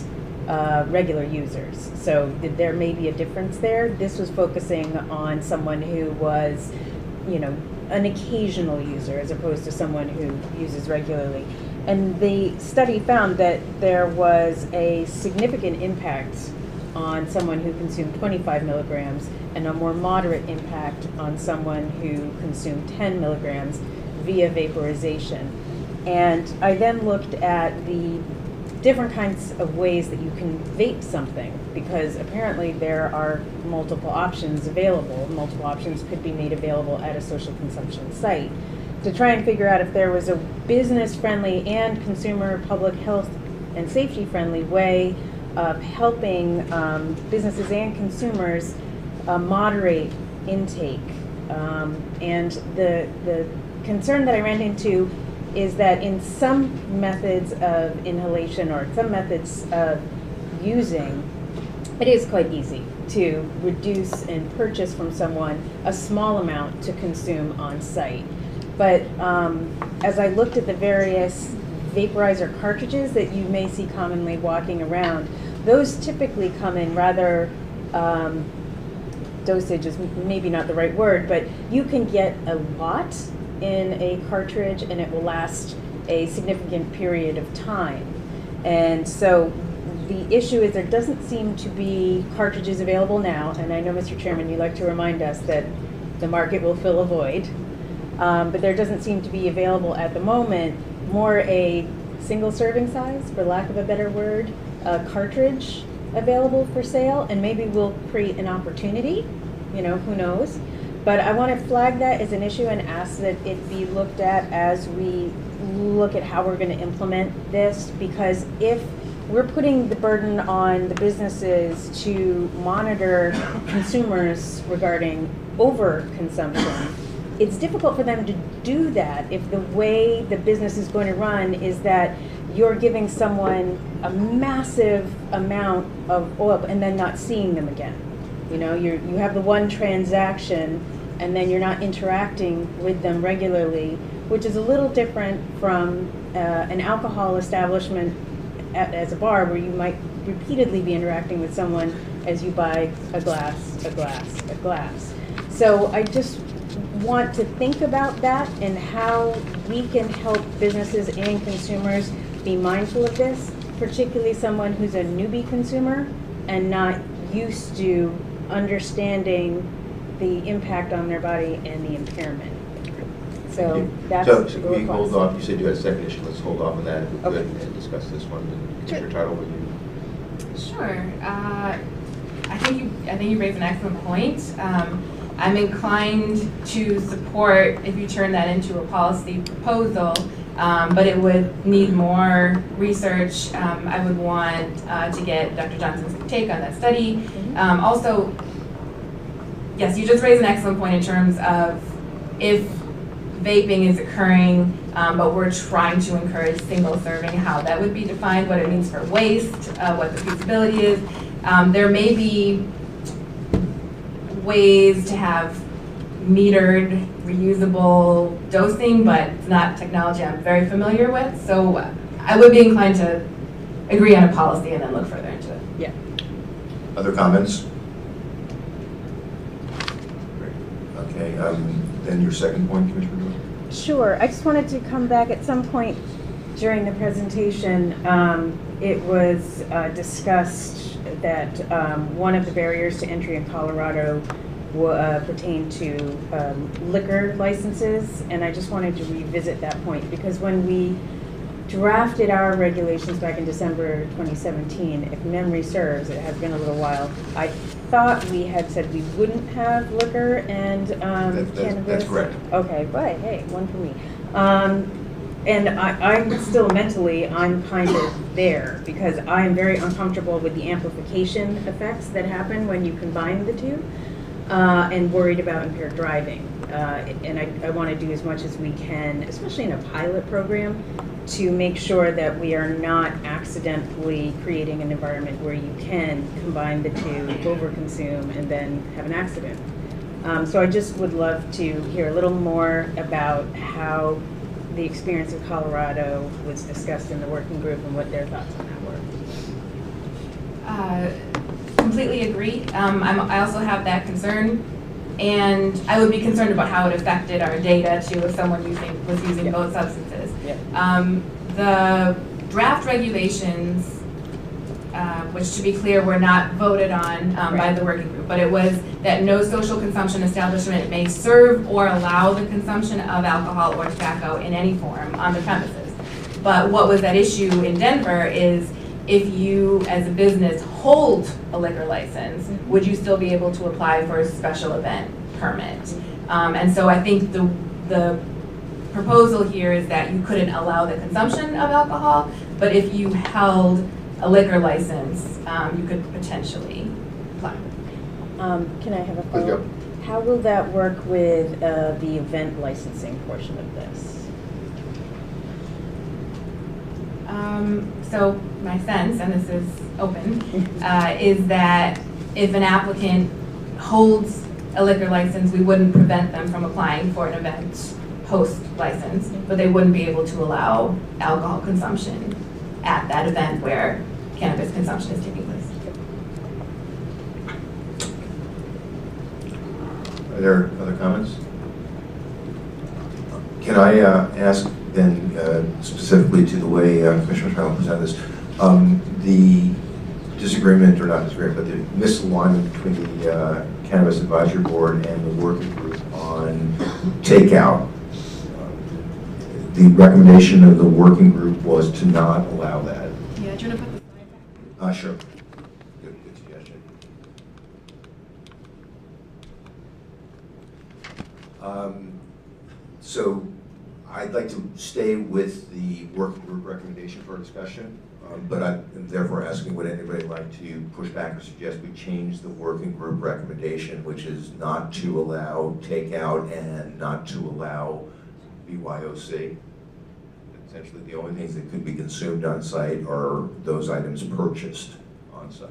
regular users. So there may be a difference there. This was focusing on someone who was, an occasional user as opposed to someone who uses regularly. And the study found that there was a significant impact on someone who consumed 25 milligrams and a more moderate impact on someone who consumed 10 milligrams via vaporization. And I then looked at the different kinds of ways that you can vape something, because apparently there are multiple options available. Multiple options could be made available at a social consumption site, to try and figure out if there was a business-friendly and consumer public health and safety-friendly way of helping businesses and consumers moderate intake. And the concern that I ran into is that in some methods of inhalation or some methods of using, it is quite easy to reduce and purchase from someone a small amount to consume on site. But as I looked at the various vaporizer cartridges that you may see commonly walking around, those typically come in rather, dosage is maybe not the right word, but you can get a lot in a cartridge and it will last a significant period of time. And so the issue is there doesn't seem to be cartridges available now, and I know, Mr. Chairman, you like to remind us that the market will fill a void, but there doesn't seem to be available at the moment more a single serving size, for lack of a better word, cartridge available for sale, and maybe we'll create an opportunity, who knows. But I want to flag that as an issue and ask that it be looked at as we look at how we're going to implement this, because if we're putting the burden on the businesses to monitor consumers regarding overconsumption, it's difficult for them to do that if the way the business is going to run is that you're giving someone a massive amount of oil and then not seeing them again. You have the one transaction and then you're not interacting with them regularly, which is a little different from an alcohol establishment as a bar, where you might repeatedly be interacting with someone as you buy a glass, a glass, a glass. So I just want to think about that and how we can help businesses and consumers be mindful of this, particularly someone who's a newbie consumer and not used to understanding the impact on their body and the impairment. So that's So the we hold request. off, you said you had a second issue, let's hold off on that and Okay. and discuss this one. And Commissioner Title, would you? Sure. I think you raised an excellent point. I'm inclined to support if you turn that into a policy proposal, but it would need more research. I would want to get Dr. Johnson's take on that study. Also, yes, you just raised an excellent point in terms of if vaping is occurring, but we're trying to encourage single serving, how that would be defined, what it means for waste, what the feasibility is. There may be ways to have metered, reusable dosing, but it's not technology I'm very familiar with. So I would be inclined to agree on a policy and then look further into it. Yeah. Other comments? Great. Okay, then your second point, Commissioner Dewar? Sure. I just wanted to come back at some point during the presentation. It was discussed that one of the barriers to entry in Colorado pertained to liquor licenses, and I just wanted to revisit that point, because when we drafted our regulations back in December 2017, if memory serves, it has been a little while, I thought we had said we wouldn't have liquor and cannabis. That's correct. Okay, but hey, one for me. And I'm still mentally, I'm kind of there, because I'm very uncomfortable with the amplification effects that happen when you combine the two, and worried about impaired driving. and I want to do as much as we can, especially in a pilot program, to make sure that we are not accidentally creating an environment where you can combine the two, overconsume, and then have an accident. So I just would love to hear a little more about how the experience of Colorado was discussed in the working group and what their thoughts on that were. Completely agree. I also have that concern, and I would be concerned about how it affected our data too if someone was using both substances. The draft regulations, which to be clear were not voted on by the working group, but it was that no social consumption establishment may serve or allow the consumption of alcohol or tobacco in any form on the premises. But what was at issue in Denver is if you, as a business, hold a liquor license, would you still be able to apply for a special event permit? And so I think the proposal here is that you couldn't allow the consumption of alcohol, but if you held a liquor license, you could potentially apply. Can I have a Please go. follow-up? How will that work with the event licensing portion of this? So my sense, and this is open, is that if an applicant holds a liquor license, we wouldn't prevent them from applying for an event host license, but they wouldn't be able to allow alcohol consumption at that event where cannabis consumption is taking place. Are there other comments? Can I ask then specifically to the way Commissioner Traill presented this, the disagreement, or not disagreement, but the misalignment between the Cannabis Advisory Board and the working group on takeout. The recommendation of the working group was to not allow that. Yeah, do you want to put the slide back? Sure. Good suggestion. So I'd like to stay with the working group recommendation for discussion, but I'm therefore asking, would anybody like to push back or suggest we change the working group recommendation, which is not to allow takeout and not to allow BYOC? Essentially, the only things that could be consumed on site are those items purchased on site.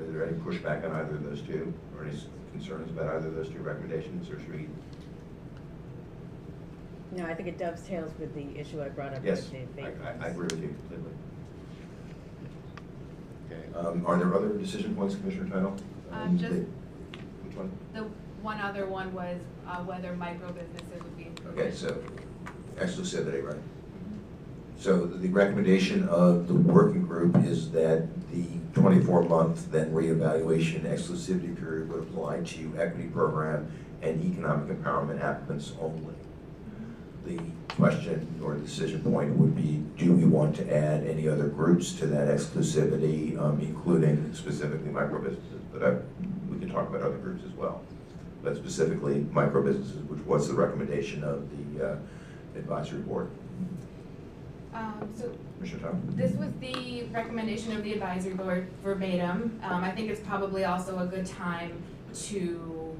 Is there any pushback on either of those two, or any concerns about either of those two recommendations, or should we? No, I think it dovetails with the issue I brought up. Yes, with the I agree with you completely. Okay. Are there other decision points, Commissioner Title? Just which one? the one other one was whether micro businesses would be included. Okay, so exclusivity, right? So the recommendation of the working group is that the 24-month then reevaluation exclusivity period would apply to equity program and economic empowerment applicants only. The question or decision point would be, do we want to add any other groups to that exclusivity, including specifically micro businesses? But we can talk about other groups as well. But specifically micro businesses, which was the recommendation of the advisory board. So Commissioner Tom? this was the recommendation of the advisory board verbatim. I think it's probably also a good time to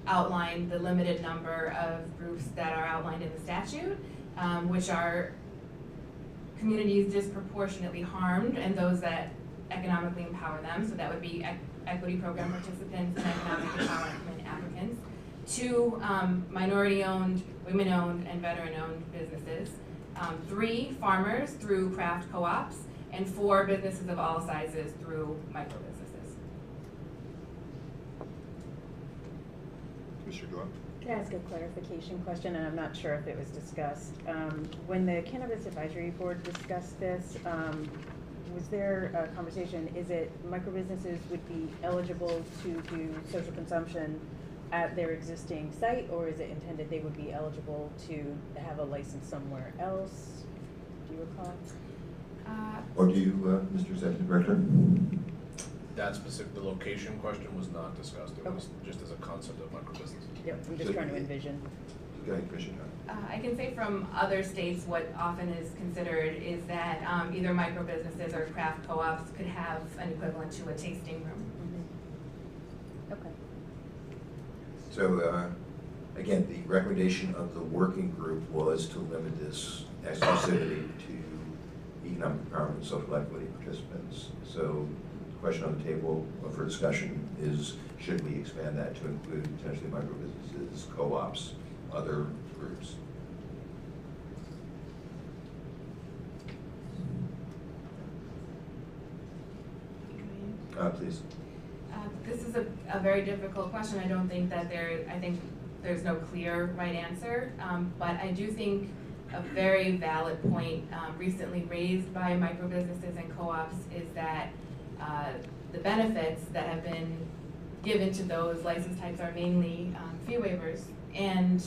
outline the limited number of groups that are outlined in the statute, which are communities disproportionately harmed and those that economically empower them. So that would be equity program participants and economic empowerment applicants. 2, minority-owned, women-owned, and veteran-owned businesses. 3, farmers through craft co-ops, and 4, businesses of all sizes through micro businesses. Commissioner Gillette? Can I ask a clarification question, and I'm not sure if it was discussed. When the Cannabis Advisory Board discussed this, was there a conversation, is it micro businesses would be eligible to do social consumption at their existing site, or is it intended they would be eligible to have a license somewhere else? Do you recall? Or do you, Mr. Executive Director? That specific, the location question was not discussed. It was just as a concept of micro business. Yep, I'm just trying to envision. Go ahead, Commissioner. I can say from other states, what often is considered is that either micro businesses or craft co-ops could have an equivalent to a tasting room. Okay. So, again, the recommendation of the working group was to limit this exclusivity to economic empowerment and social equity participants. So the question on the table for discussion is, should we expand that to include potentially micro-businesses, co-ops, other groups? Please. This is a very difficult question. I don't think that I think there's no clear right answer, but I do think a very valid point recently raised by microbusinesses and co-ops is that the benefits that have been given to those license types are mainly fee waivers. And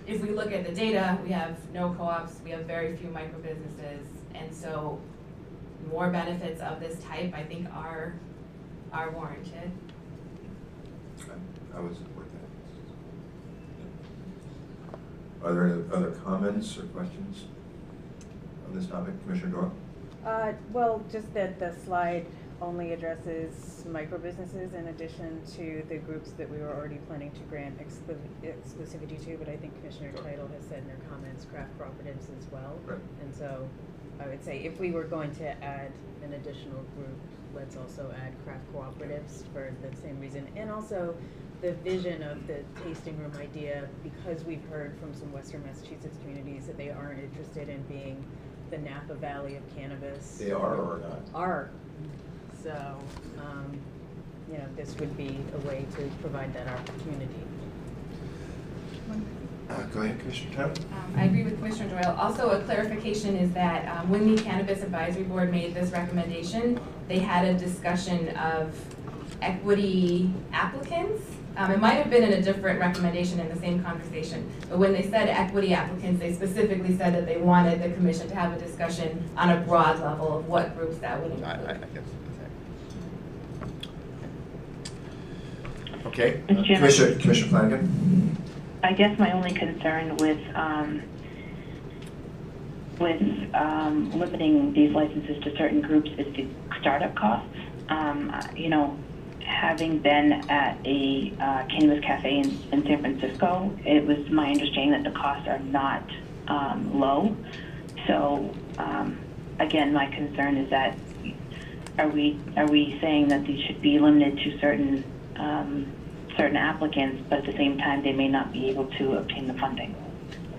if we look at the data, we have no co-ops, we have very few microbusinesses, and so more benefits of this type, I think, are warranted. I would support that. Are there any other comments or questions on this topic? Commissioner Doyle? Well, just that the slide only addresses micro-businesses in addition to the groups that we were already planning to grant exclusivity to, but I think Commissioner Title has said in her comments craft cooperatives as well. Right. And so I would say if we were going to add an additional group, let's also add craft cooperatives for the same reason. And also the vision of the tasting room idea, because we've heard from some Western Massachusetts communities that they aren't interested in being the Napa Valley of cannabis. They are or not? Are. So, you know, this would be a way to provide that opportunity. Go ahead, Commissioner Title. I agree with Commissioner Doyle. Also, a clarification is that when the Cannabis Advisory Board made this recommendation, they had a discussion of equity applicants. It might have been in a different recommendation in the same conversation, but when they said equity applicants, they specifically said that they wanted the commission to have a discussion on a broad level of what groups that would include. I guess. Okay. Mr. Chairman, Commissioner Flanagan? I guess my only concern with limiting these licenses to certain groups is the startup costs. You know, having been at a cannabis cafe in San Francisco, it was my understanding that the costs are not low. So again, my concern is that are we saying that these should be limited to certain applicants, but at the same time they may not be able to obtain the funding?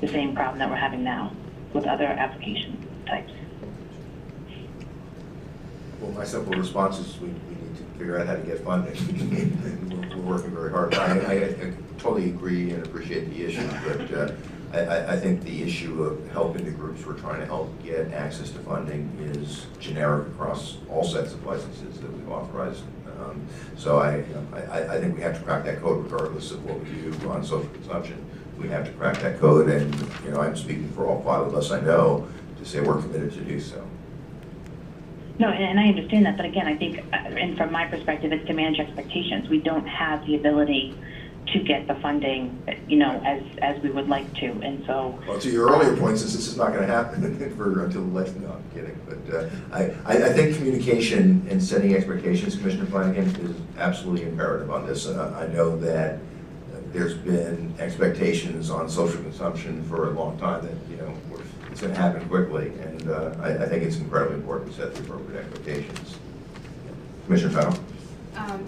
The same problem that we're having now with other application types. Well, my simple response is we need to figure out how to get funding. We're working very hard. I totally agree and appreciate the issue, but I think the issue of helping the groups we're trying to help get access to funding is generic across all sets of licenses that we've authorized. So I think we have to crack that code regardless of what we do on social consumption. We have to crack that code, and you know, I'm speaking for all five of us I know to say we're committed to do so. No, and I understand that, but again, I think, and from my perspective, it's to manage expectations. We don't have the ability to get the funding, you know, as we would like to, and so. Well, to your earlier point, since this is not going to happen until the election, no, I'm kidding. But I think communication and setting expectations, Commissioner Flanagan, is absolutely imperative on this. I know that there's been expectations on social consumption for a long time that, you know, it's going to happen quickly, and I think it's incredibly important to set the appropriate expectations. Commissioner Title.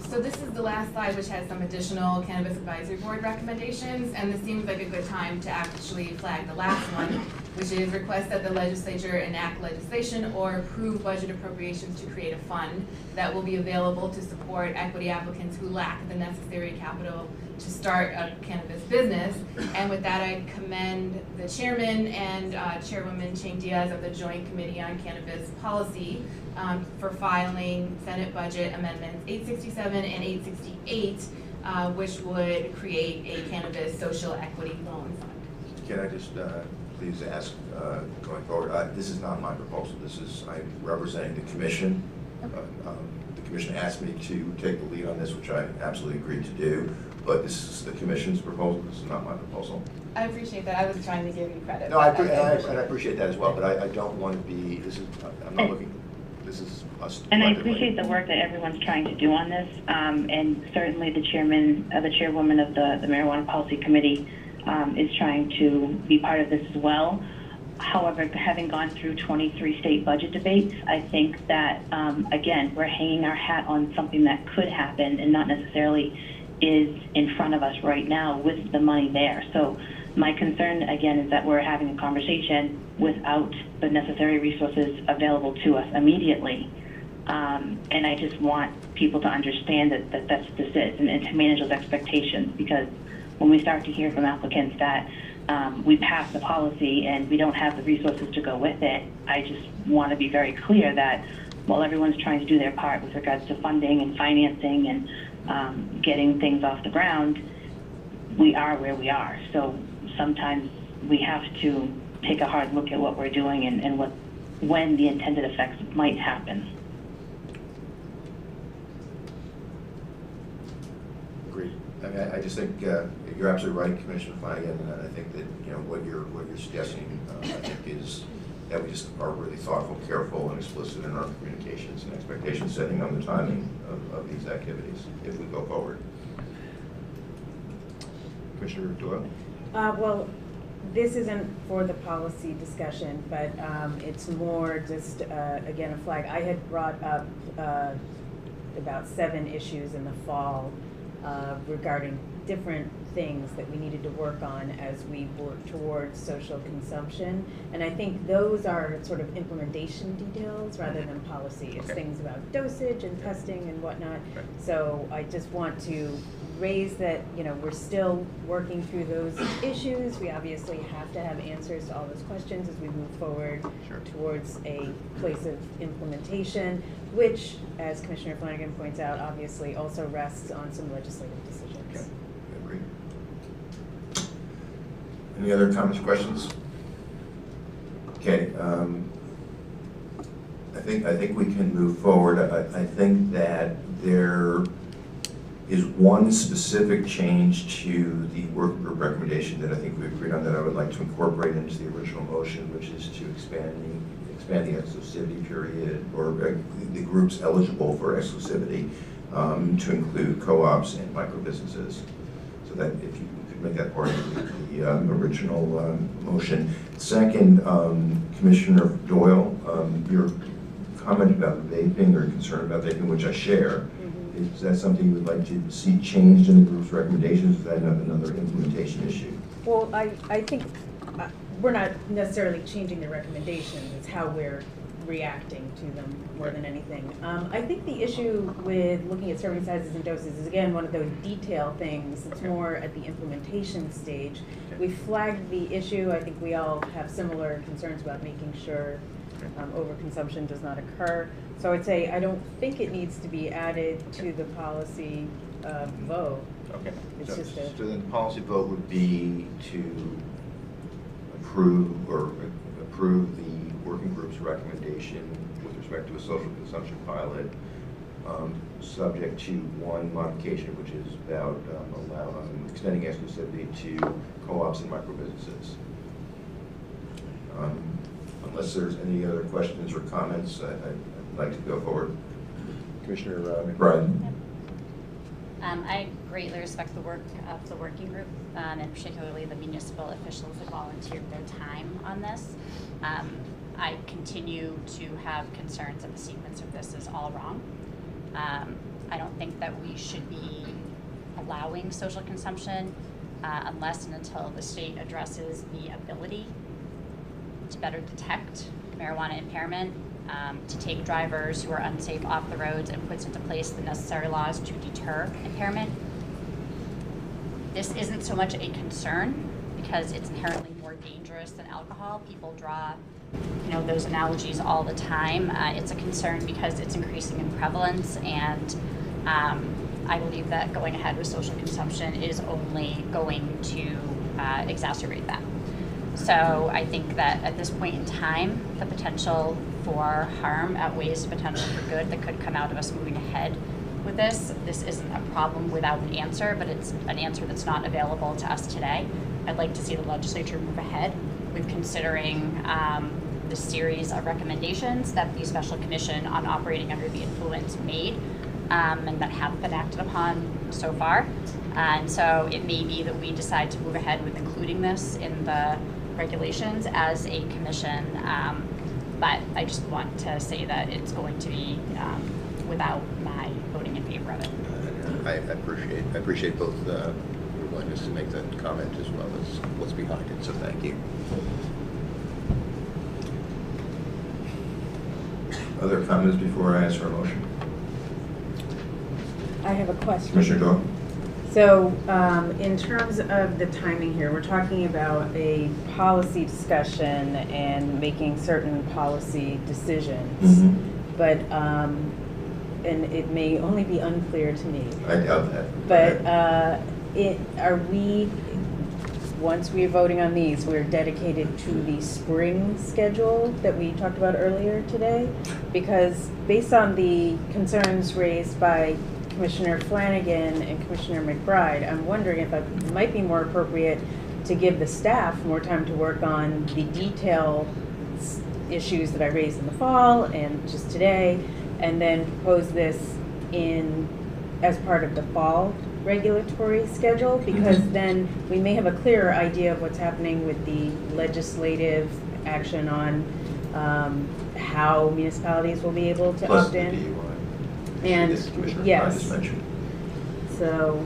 So this is the last slide, which has some additional Cannabis Advisory Board recommendations, and this seems like a good time to actually flag the last one, which is request that the legislature enact legislation or approve budget appropriations to create a fund that will be available to support equity applicants who lack the necessary capital to start a cannabis business. And with that, I commend the chairman and Chairwoman Ching Diaz of the Joint Committee on Cannabis Policy for filing Senate Budget Amendments 867 and 868, which would create a cannabis social equity loan fund. Can I just please ask, going forward, this is not my proposal. I'm representing the commission. The commission asked me to take the lead on this, which I absolutely agreed to do. But this is the commission's proposal. This is not my proposal. I appreciate that. I was trying to give you credit. No, I appreciate that as well. But I don't want to be. I'm not looking. This is us. And I collectively. appreciate the work that everyone's trying to do on this, and certainly the chairwoman of the Marijuana Policy Committee is trying to be part of this as well. However, having gone through 23 state budget debates, I think that, again, we're hanging our hat on something that could happen and not necessarily is in front of us right now with the money there. So my concern, again, is that we're having a conversation without the necessary resources available to us immediately. And I just want people to understand that that's what this is and to manage those expectations, because when we start to hear from applicants that we passed the policy and we don't have the resources to go with it, I just want to be very clear that while everyone's trying to do their part with regards to funding and financing and getting things off the ground, we are where we are. So sometimes we have to take a hard look at what we're doing and when the intended effects might happen. Agreed. I mean, I just think you're absolutely right, Commissioner Flanagan, and I think that, you know, what you're suggesting, I think is that we just are really thoughtful, careful, and explicit in our communications and expectation setting on the timing of these activities if we go forward. Commissioner Doyle? Well, this isn't for the policy discussion, but it's more just, again, a flag. I had brought up about 7 issues in the fall regarding different things that we needed to work on as we work towards social consumption. And I think those are sort of implementation details rather than policy. It's things about dosage and testing and whatnot. So I just want to raise that, you know, we're still working through those issues. We obviously have to have answers to all those questions as we move forward towards a place of implementation, which, as Commissioner Flanagan points out, obviously also rests on some legislative decisions. Okay, I agree. Any other comments or questions? Okay, I think we can move forward. I think that there is one specific change to the work group recommendation that I think we agreed on that I would like to incorporate into the original motion, which is to expand the exclusivity period, or the groups eligible for exclusivity, to include co-ops and micro businesses. So that if you could make that part of the original motion. Second, Commissioner Doyle, your comment about vaping or concern about vaping, which I share. Is that something you would like to see changed in the group's recommendations? Is that another implementation issue? Well, I think we're not necessarily changing the recommendations. It's how we're reacting to them more than anything. I think the issue with looking at serving sizes and doses is, again, one of those detail things. It's more at the implementation stage. We flagged the issue. I think we all have similar concerns about making sure overconsumption does not occur. So I'd say I don't think it needs to be added to the policy vote. Okay. It's So just a, then the policy vote would be to approve the working group's recommendation with respect to a social consumption pilot, subject to one modification, which is about extending exclusivity to co-ops and micro businesses. Unless there's any other questions or comments, I'd like to go forward. Commissioner McBride. I greatly respect the work of the working group, and particularly the municipal officials that volunteered their time on this. I continue to have concerns that the sequence of this is all wrong. I don't think that we should be allowing social consumption unless and until the state addresses the ability to better detect marijuana impairment, to take drivers who are unsafe off the roads and puts into place the necessary laws to deter impairment. This isn't so much a concern because it's inherently more dangerous than alcohol. People draw, you know, those analogies all the time. It's a concern because it's increasing in prevalence, and I believe that going ahead with social consumption is only going to exacerbate that. So I think that at this point in time, the potential for harm outweighs the potential for good that could come out of us moving ahead with this. This isn't a problem without an answer, but it's an answer that's not available to us today. I'd like to see the legislature move ahead with considering the series of recommendations that the Special Commission on Operating Under the Influence made, and that have been acted upon so far. And so it may be that we decide to move ahead with including this in the regulations as a commission, but I just want to say that it's going to be without my voting in favor of it. I appreciate both your willingness to make that comment as well as what's behind it, so thank you. Other comments before I ask for a motion? I have a question. Commissioner Doyle? So, in terms of the timing here, we're talking about a policy discussion and making certain policy decisions. But, and it may only be unclear to me, I doubt that. but are we, once we're voting on these, we're dedicated to the spring schedule that we talked about earlier today? Because based on the concerns raised by Commissioner Flanagan and Commissioner McBride, I'm wondering if it might be more appropriate to give the staff more time to work on the detail issues that I raised in the fall and just today, and then propose this in as part of the fall regulatory schedule, because then we may have a clearer idea of what's happening with the legislative action on how municipalities will be able to Plus opt the in. DUI. And This Commissioner yes. Brown just mentioned. So,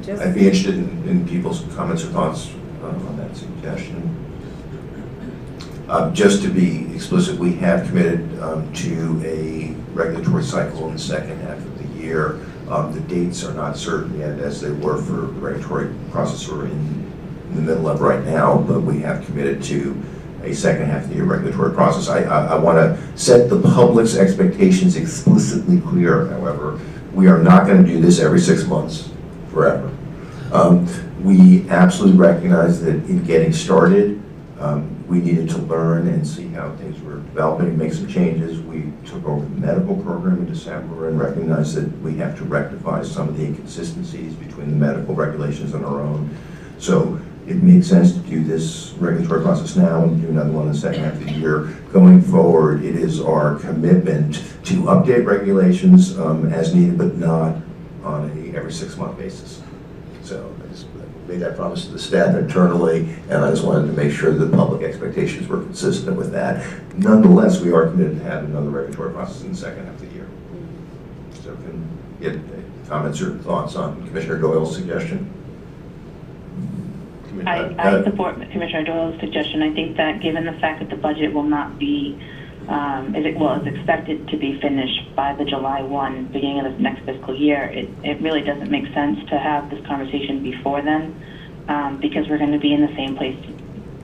just. I'd be interested in people's comments or thoughts on that suggestion. Just to be explicit, we have committed to a regulatory cycle in the second half of the year. The dates are not certain yet, as they were for the regulatory process we're in the middle of right now, but we have committed to a second half of the year regulatory process. I want to set the public's expectations explicitly clear, however. We are not going to do this every 6 months forever. We absolutely recognize that in getting started, we needed to learn and see how things were developing, make some changes. We took over the medical program in December and recognized that we have to rectify some of the inconsistencies between the medical regulations and our own. So it made sense to do this regulatory process now and do another one in the second half of the year. Going forward, it is our commitment to update regulations as needed, but not on a every 6 month basis. So I just made that promise to the staff internally, and I just wanted to make sure that the public expectations were consistent with that. Nonetheless, we are committed to have another regulatory process in the second half of the year. So can get comments or thoughts on Commissioner Doyle's suggestion? I support Commissioner Doyle's suggestion. I think that given the fact that the budget will not be, is expected to be finished by the July 1, beginning of the next fiscal year, it really doesn't make sense to have this conversation before then, because we're going to be in the same place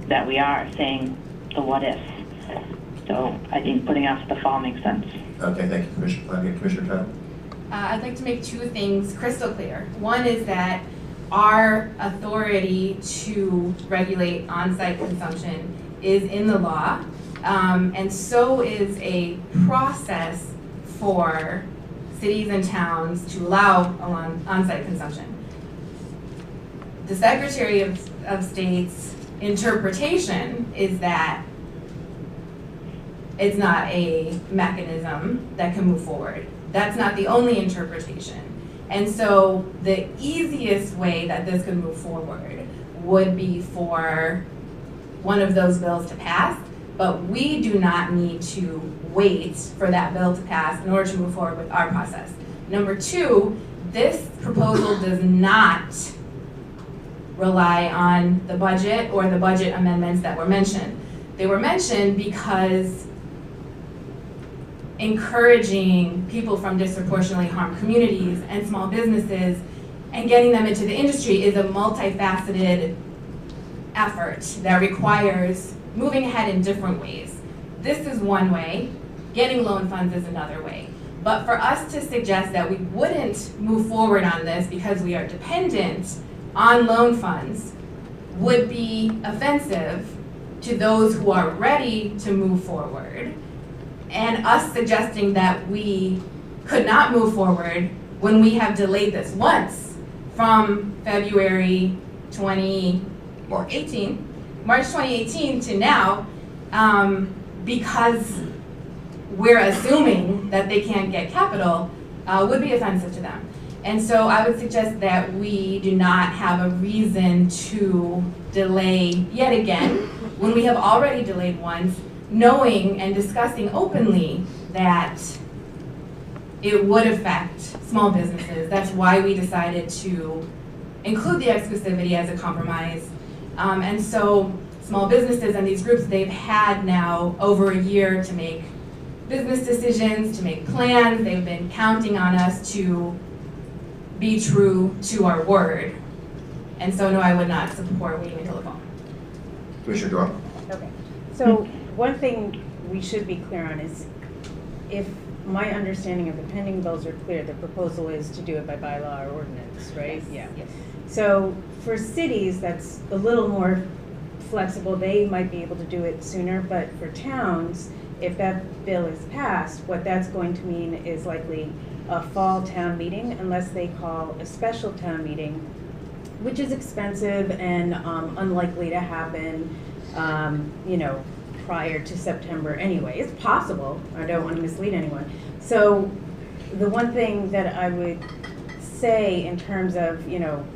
that we are, saying the what if. So I think putting off to the fall makes sense. Okay, thank you, Commissioner Flanagan. Commissioner Tennant? I'd like to make two things crystal clear. One is that our authority to regulate on-site consumption is in the law, and so is a process for cities and towns to allow on-site consumption. The Secretary of State's interpretation is that it's not a mechanism that can move forward. That's not the only interpretation. And so the easiest way that this could move forward would be for one of those bills to pass, but we do not need to wait for that bill to pass in order to move forward with our process. Number two, this proposal does not rely on the budget or the budget amendments that were mentioned. They were mentioned because encouraging people from disproportionately harmed communities and small businesses and getting them into the industry is a multifaceted effort that requires moving ahead in different ways. This is one way, getting loan funds is another way. But for us to suggest that we wouldn't move forward on this because we are dependent on loan funds would be offensive to those who are ready to move forward. And us suggesting that we could not move forward when we have delayed this once from February 2018, March 2018 to now, because we're assuming that they can't get capital, would be offensive to them. And so I would suggest that we do not have a reason to delay yet again when we have already delayed once, knowing and discussing openly that it would affect small businesses. That's why we decided to include the exclusivity as a compromise. And so small businesses and these groups, they've had now over a year to make business decisions, to make plans. They've been counting on us to be true to our word. And so no, I would not support waiting until the fall. Commissioner Doral? Okay, so one thing we should be clear on is, if my understanding of the pending bills are clear, the proposal is to do it by bylaw or ordinance, right? Yes. Yeah. So for cities, that's a little more flexible. They might be able to do it sooner, but for towns, if that bill is passed, what that's going to mean is likely a fall town meeting, unless they call a special town meeting, which is expensive and unlikely to happen, you know, prior to September anyway. It's possible. I don't want to mislead anyone. So the one thing that I would say in terms of, you know,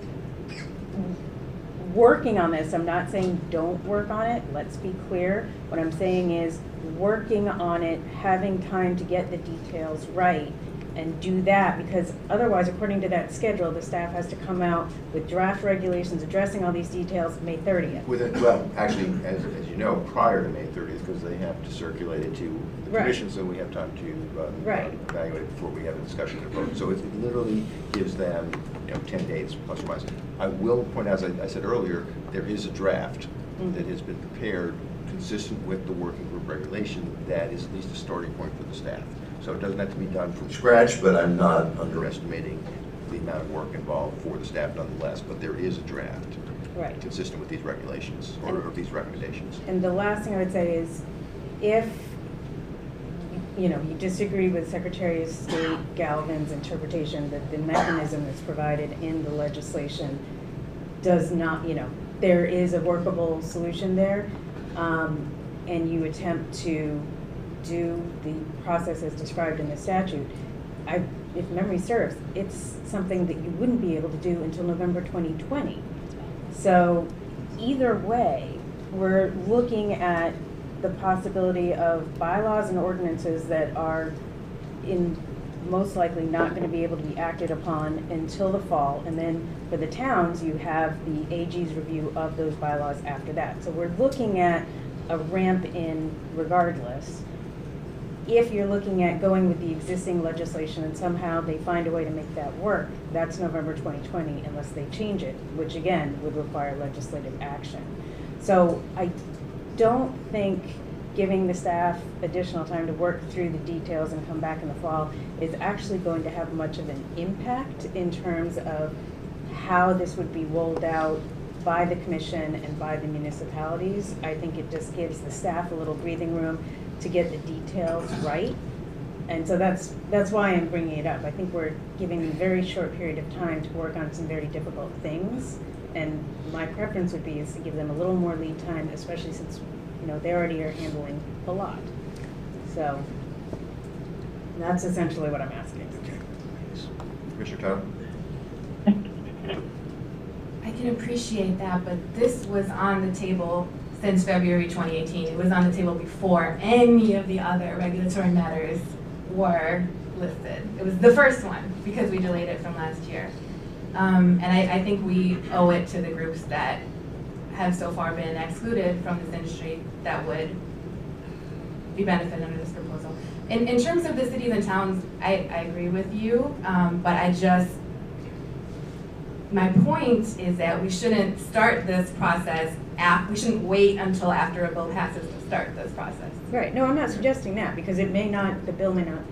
working on this, I'm not saying don't work on it. Let's be clear. What I'm saying is working on it, having time to get the details right, and do that, because otherwise, according to that schedule, the staff has to come out with draft regulations addressing all these details May 30th. Well, actually, as you know, prior to May 30th, because they have to circulate it to the Right. commission, so we have time to Right. evaluate it before we have a discussion and vote. So it literally gives them, you know, 10 days plus or minus. I will point out, as I said earlier, there is a draft that has been prepared consistent with the working group regulation that is at least a starting point for the staff. So it doesn't have to be done from scratch, but I'm not underestimating the amount of work involved for the staff nonetheless. But there is a draft Right. consistent with these regulations or these recommendations. And the last thing I would say is, if, you know, you disagree with Secretary of State Galvin's interpretation that the mechanism that's provided in the legislation does not, you know, there is a workable solution there, and you attempt to do the process as described in the statute, if memory serves, it's something that you wouldn't be able to do until November 2020. So either way, we're looking at the possibility of bylaws and ordinances that are most likely not going to be able to be acted upon until the fall. And then for the towns, you have the AG's review of those bylaws after that. So we're looking at a ramp in regardless. If you're looking at going with the existing legislation and somehow they find a way to make that work, that's November 2020 unless they change it, which again would require legislative action. So I don't think giving the staff additional time to work through the details and come back in the fall is actually going to have much of an impact in terms of how this would be rolled out by the commission and by the municipalities. I think it just gives the staff a little breathing room to get the details right. And so that's why I'm bringing it up. I think we're giving them a very short period of time to work on some very difficult things. And my preference would be is to give them a little more lead time, especially since, you know, they already are handling a lot. So that's essentially what I'm asking. Okay. Commissioner Tyler? I can appreciate that, but this was on the table since February 2018. It was on the table before any of the other regulatory matters were listed. It was the first one because we delayed it from last year. And I think we owe it to the groups that have so far been excluded from this industry that would be benefited under this proposal. In terms of the cities and towns, I agree with you, but my point is that we shouldn't start this process, we shouldn't wait until after a bill passes to start this process. Right, no, I'm not suggesting that because the bill may not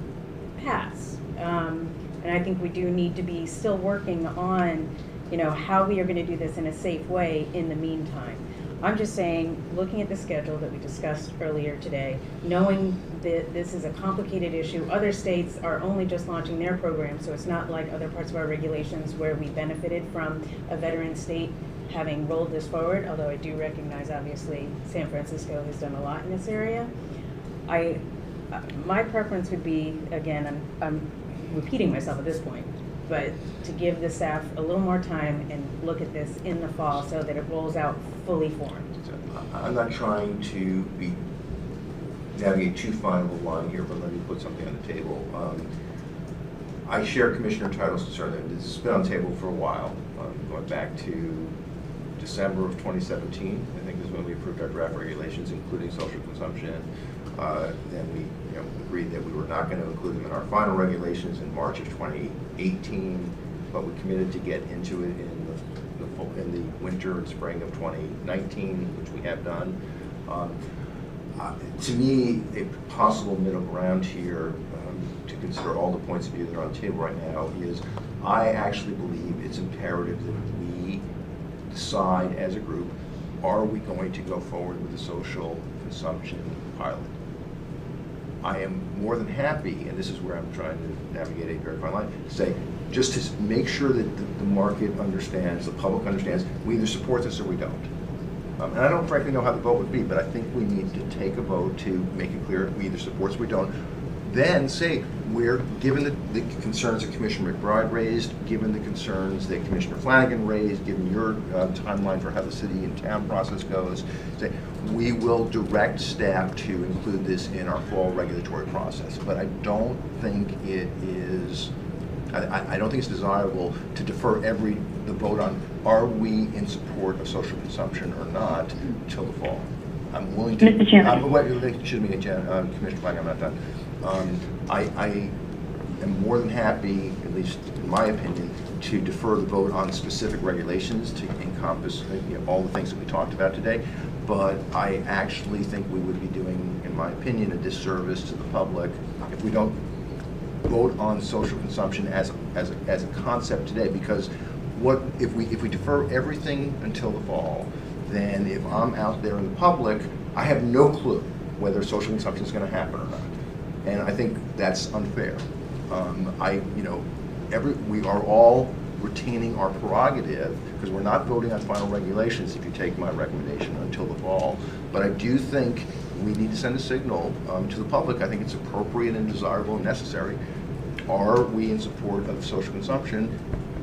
pass. And I think we do need to be still working on, you know, how we are going to do this in a safe way in the meantime. I'm just saying, looking at the schedule that we discussed earlier today, knowing that this is a complicated issue, other states are only just launching their program, so it's not like other parts of our regulations where we benefited from a veteran state having rolled this forward, although I do recognize, obviously, San Francisco has done a lot in this area. My preference would be, again, I'm repeating myself at this point, but to give the staff a little more time and look at this in the fall so that it rolls out fully formed. I'm not trying to navigate too fine of a line here, but let me put something on the table. I share Commissioner Title's concern that this has been on the table for a while, going back to December of 2017. I think is when we approved our draft regulations, including social consumption. Then we agreed that we were not going to include them in our final regulations in March of 2018, but we committed to get into it in the winter and spring of 2019, which we have done. To me, a possible middle ground here, to consider all the points of view that are on the table right now, is I actually believe it's imperative that we decide as a group, are we going to go forward with the social consumption pilot? I am more than happy, and this is where I'm trying to navigate a very fine line, to say, just to make sure that the market understands, the public understands, we either support this or we don't. And I don't frankly know how the vote would be, but I think we need to take a vote to make it clear we either support or we don't. Then say, we're given the concerns that Commissioner McBride raised, given the concerns that Commissioner Flanagan raised, given your timeline for how the city and town process goes, say, we will direct staff to include this in our fall regulatory process. But I don't think it is, I don't think it's desirable to defer the vote on are we in support of social consumption or not till the fall. I'm willing to. Mr. Chairman. Commissioner Flanagan, I'm not done. I am more than happy, at least in my opinion, to defer the vote on specific regulations to encompass all the things that we talked about today. But I actually think we would be doing, in my opinion, a disservice to the public if we don't vote on social consumption as a concept today. Because what if we defer everything until the fall, then if I'm out there in the public, I have no clue whether social consumption is going to happen or not. And I think that's unfair. We are all retaining our prerogative because we're not voting on final regulations if you take my recommendation until the fall. But I do think we need to send a signal to the public. I think it's appropriate and desirable and necessary. Are we in support of social consumption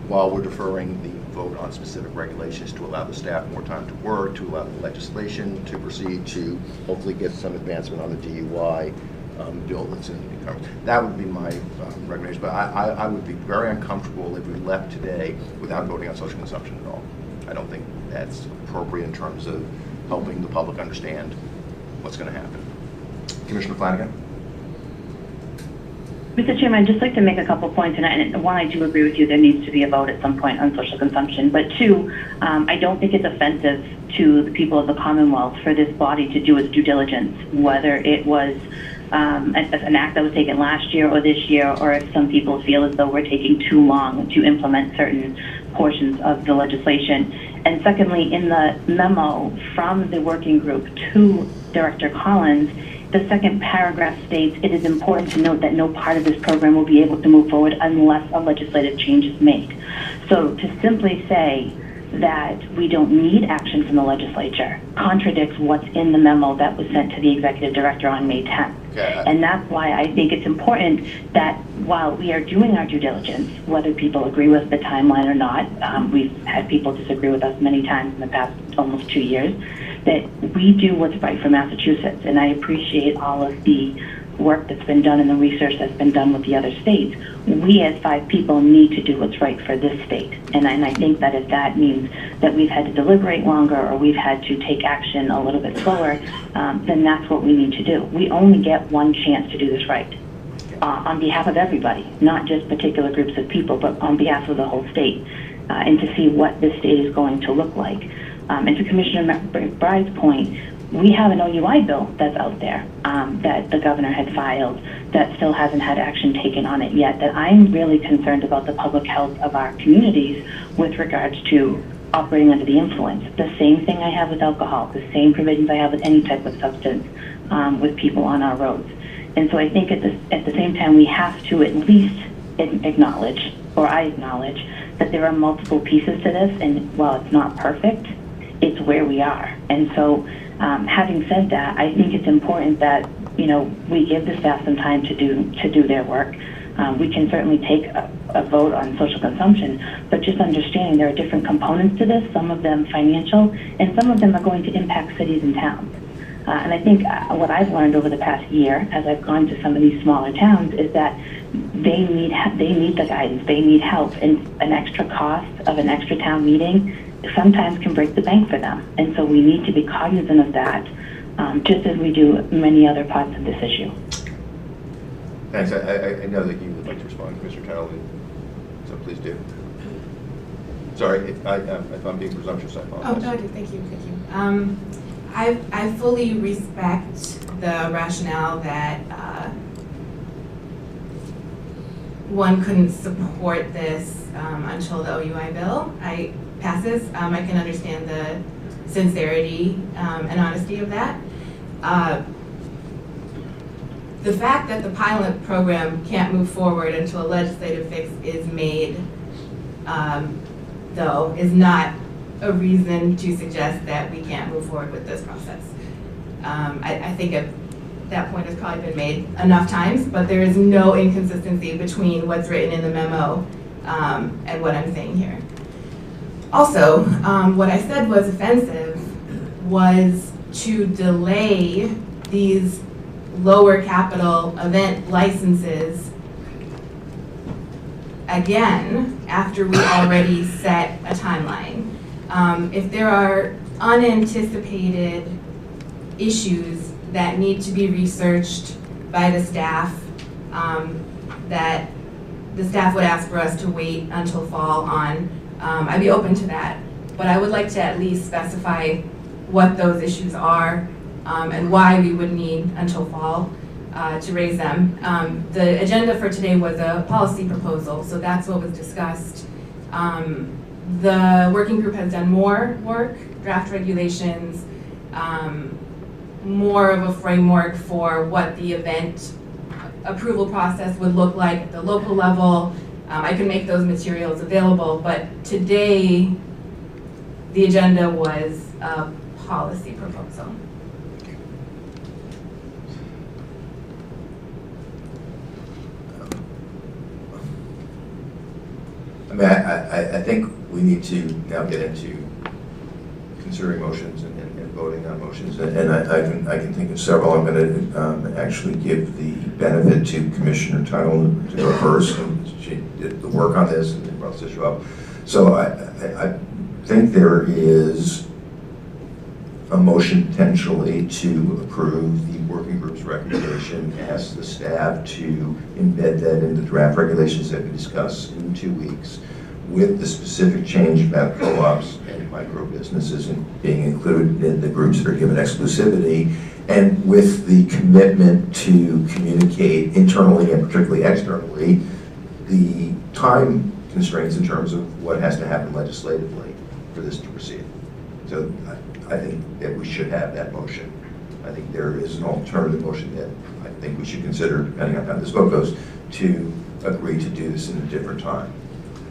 while we're deferring the vote on specific regulations to allow the staff more time to work, to allow the legislation to proceed, to hopefully get some advancement on the DUI bill that's in Congress. That would be my recommendation, but I would be very uncomfortable if we left today without voting on social consumption at all. I don't think that's appropriate in terms of helping the public understand what's going to happen. Commissioner Flanagan? Mr. Chairman, I'd just like to make a couple points, and one, I do agree with you, there needs to be a vote at some point on social consumption, but two, I don't think it's offensive to the people of the Commonwealth for this body to do its due diligence, whether it was an act that was taken last year or this year, or if some people feel as though we're taking too long to implement certain portions of the legislation. And secondly, in the memo from the working group to Director Collins, the second paragraph states, it is important to note that no part of this program will be able to move forward unless a legislative change is made. So to simply say that we don't need action from the legislature contradicts what's in the memo that was sent to the executive director on May 10th. Okay. And that's why I think it's important that while we are doing our due diligence, whether people agree with the timeline or not, we've had people disagree with us many times in the past almost 2 years, that we do what's right for Massachusetts. And I appreciate all of the work that's been done and the research that's been done with the other states. We as 5 people need to do what's right for this state. And I think that if that means that we've had to deliberate longer or we've had to take action a little bit slower, then that's what we need to do. We only get one chance to do this right. On behalf of everybody, not just particular groups of people, but on behalf of the whole state, and to see what this state is going to look like. And to Commissioner McBride's point, we have an OUI bill that's out there that the governor had filed that still hasn't had action taken on it yet, that I'm really concerned about the public health of our communities with regards to operating under the influence. The same thing I have with alcohol, the same provisions I have with any type of substance with people on our roads. And so I think at the same time we have to at least acknowledge, or I acknowledge, that there are multiple pieces to this, and while it's not perfect, it's where we are. And so having said that, I think it's important that we give the staff some time to do their work. We can certainly take a vote on social consumption, but just understanding there are different components to this, some of them financial, and some of them are going to impact cities and towns. And I think what I've learned over the past year, as I've gone to some of these smaller towns, is that they need the guidance, they need help, and an extra cost of an extra town meeting sometimes can break the bank for them. And so we need to be cognizant of that, just as we do many other parts of this issue. Thanks. I know that you would like to respond, Commissioner Tuttle, so please do. Sorry, if I'm being presumptuous, I apologize. Oh, no, thank you. I fully respect the rationale that one couldn't support this until the OUI bill passes. I can understand the sincerity and honesty of that. The fact that the pilot program can't move forward until a legislative fix is made, though, is not a reason to suggest that we can't move forward with this process. I think that point has probably been made enough times, but there is no inconsistency between what's written in the memo and what I'm saying here. Also, what I said was offensive was to delay these lower capital event licenses again after we already set a timeline. If there are unanticipated issues that need to be researched by the staff, that the staff would ask for us to wait until fall on, I'd be open to that. But I would like to at least specify what those issues are and why we would need until fall to raise them. The agenda for today was a policy proposal, so that's what was discussed. The working group has done more work, draft regulations, more of a framework for what the event approval process would look like at the local level. I can make those materials available, but today the agenda was a policy proposal. I mean, I think we need to now get into considering motions and voting on motions, and I can think of several. I'm going to actually give the benefit to Commissioner Tuttle to go first, and she did the work on this and brought this issue up. So I think there is a motion potentially to approve the working group's recommendation, ask the staff to embed that in the draft regulations that we discuss in 2 weeks, with the specific change about co-ops and micro businesses and being included in the groups that are given exclusivity, and with the commitment to communicate internally and particularly externally the time constraints in terms of what has to happen legislatively for this to proceed. So I think that we should have that motion. I think there is an alternative motion that I think we should consider, depending on how this vote goes, to agree to do this in a different time,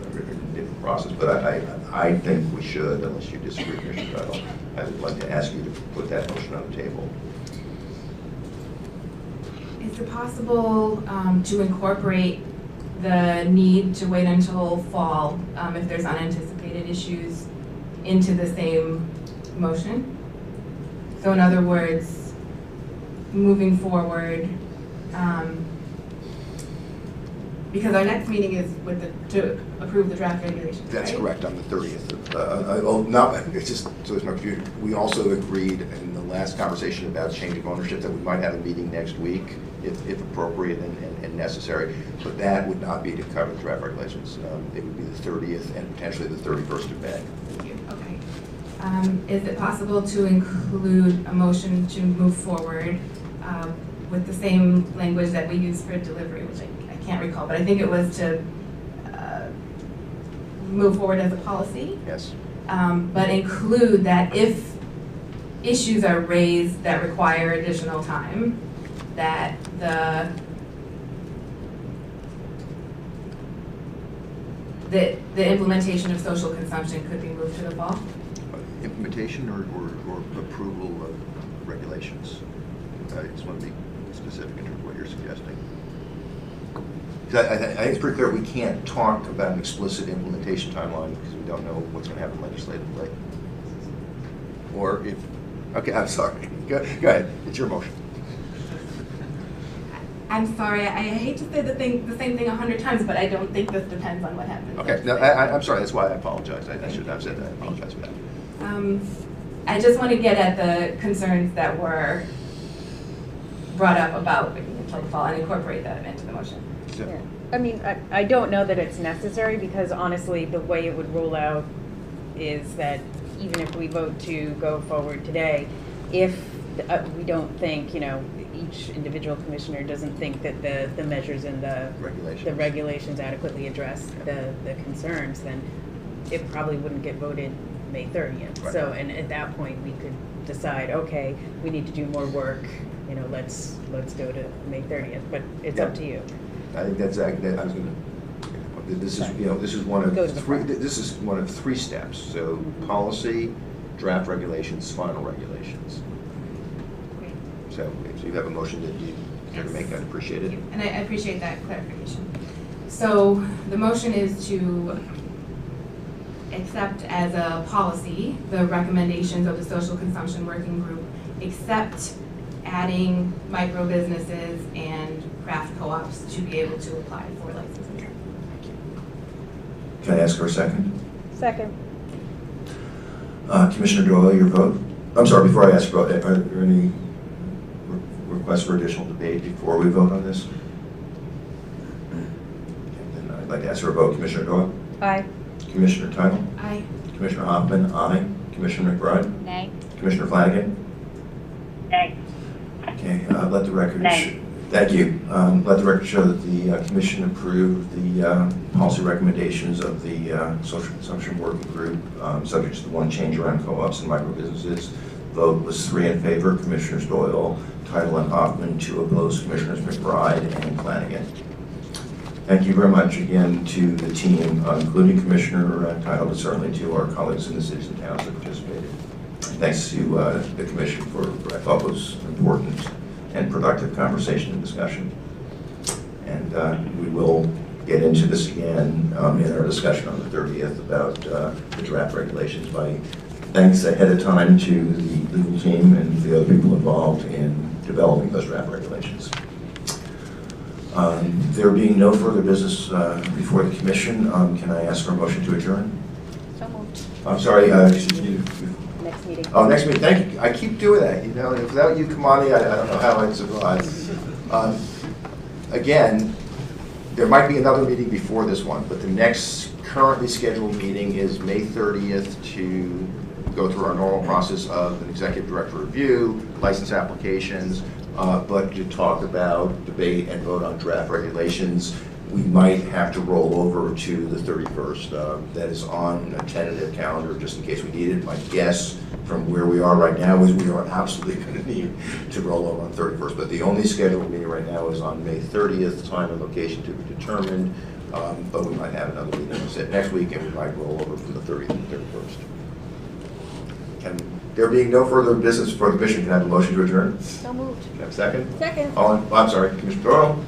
a different process. But I think we should, unless you disagree, Commissioner Tuttle, I would like to ask you to put that motion on the table. Is it possible to incorporate the need to wait until fall if there's unanticipated issues into the same motion? So in other words, moving forward, because our next meeting is to approve the draft regulations, That's right? correct, on the 30th. No, it's just, so there's no confusion. We also agreed in the last conversation about change of ownership that we might have a meeting next week, if appropriate and necessary, but that would not be to cover the draft regulations. It would be the 30th and potentially the 31st of May. Thank you. Okay. Is it possible to include a motion to move forward with the same language that we use for delivery, which I can't recall, but I think it was to move forward as a policy? Yes. But include that if issues are raised that require additional time, that the implementation of social consumption could be moved to the fall? Implementation or approval of regulations? I just want to be specific in terms of what you're suggesting. 'Cause I think it's pretty clear we can't talk about an explicit implementation timeline because we don't know what's going to happen legislatively. Or if, okay, I'm sorry. Go ahead. It's your motion. I'm sorry, I hate to say the same thing 100 times, but I don't think this depends on what happens. Okay, no, I'm sorry. That's why I apologize. I should have said that. I apologize for that. I just want to get at the concerns that were brought up about the fall and incorporate that into the motion. So- Yeah. I mean, I don't know that it's necessary because honestly, the way it would roll out is that even if we vote to go forward today, if we don't think, each individual commissioner doesn't think that the measures in the regulations adequately address the concerns, then it probably wouldn't get voted May 30th. Right. So, and at that point, we could decide, okay, we need to do more work, let's go to May 30th, but it's up to you. I think that's, I was going to, this is one Go to of the three, front. this is one of 3 steps. So policy, draft regulations, final regulations. Great. So if you have a motion that you care to make, I'd appreciate it. And I appreciate that clarification. So the motion is to accept as a policy the recommendations of the social consumption working group, except adding micro businesses and craft co-ops to be able to apply for licensing. Can I ask for a second? Second. Commissioner Doyle, your vote? I'm sorry, before I ask for, are there any requests for additional debate before we vote on this? Okay, then I'd like to ask for a vote. Commissioner Doyle? Aye. Commissioner Title? Aye. Commissioner Hoffman? Aye. Commissioner McBride? Nay. Commissioner Flanagan? Nay. Okay, let the record. Nay. Thank you. Let the record show that the commission approved the policy recommendations of the social consumption working group, subject to the one change around co-ops and micro businesses. Vote was 3 in favor, Commissioners Doyle, Title, and Hoffman, 2 opposed, Commissioners McBride and Flanagan. Thank you very much again to the team, including Commissioner Title, but certainly to our colleagues in the cities and towns that participated. Thanks to the commission for what I thought was important and productive conversation and discussion. And we will get into this again in our discussion on the 30th about the draft regulations. By thanks ahead of time to the legal team and the other people involved in developing those draft regulations. There being no further business before the commission, can I ask for a motion to adjourn? So moved. I'm sorry, Next meeting. Oh, next meeting, thank you. I keep doing that, without you, Kamani, I don't know how I'd survive. Again, there might be another meeting before this one, but the next currently scheduled meeting is May 30th to go through our normal process of an executive director review, license applications, but to talk about, debate, and vote on draft regulations. We might have to roll over to the 31st. That is on a tentative calendar, just in case we need it. My guess from where we are right now is we are absolutely going to need to roll over on 31st. But the only scheduled meeting right now is on May 30th, time and location to be determined. But we might have another meeting, as I said, next week, and we might roll over from the 30th and 31st. And there being no further business before the commission, can I have a motion to adjourn? So moved. Can I have a second? Second. I'm sorry, Commissioner Doyle?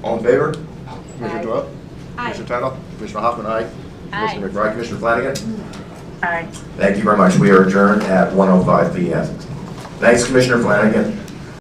All in favor? Commissioner Aye. Doyle? Aye. Commissioner Title? Commissioner Hoffman, aye. Aye. Commissioner McBride, Commissioner Flanagan? Aye. Thank you very much. We are adjourned at 1:05 p.m. Thanks, Commissioner Flanagan.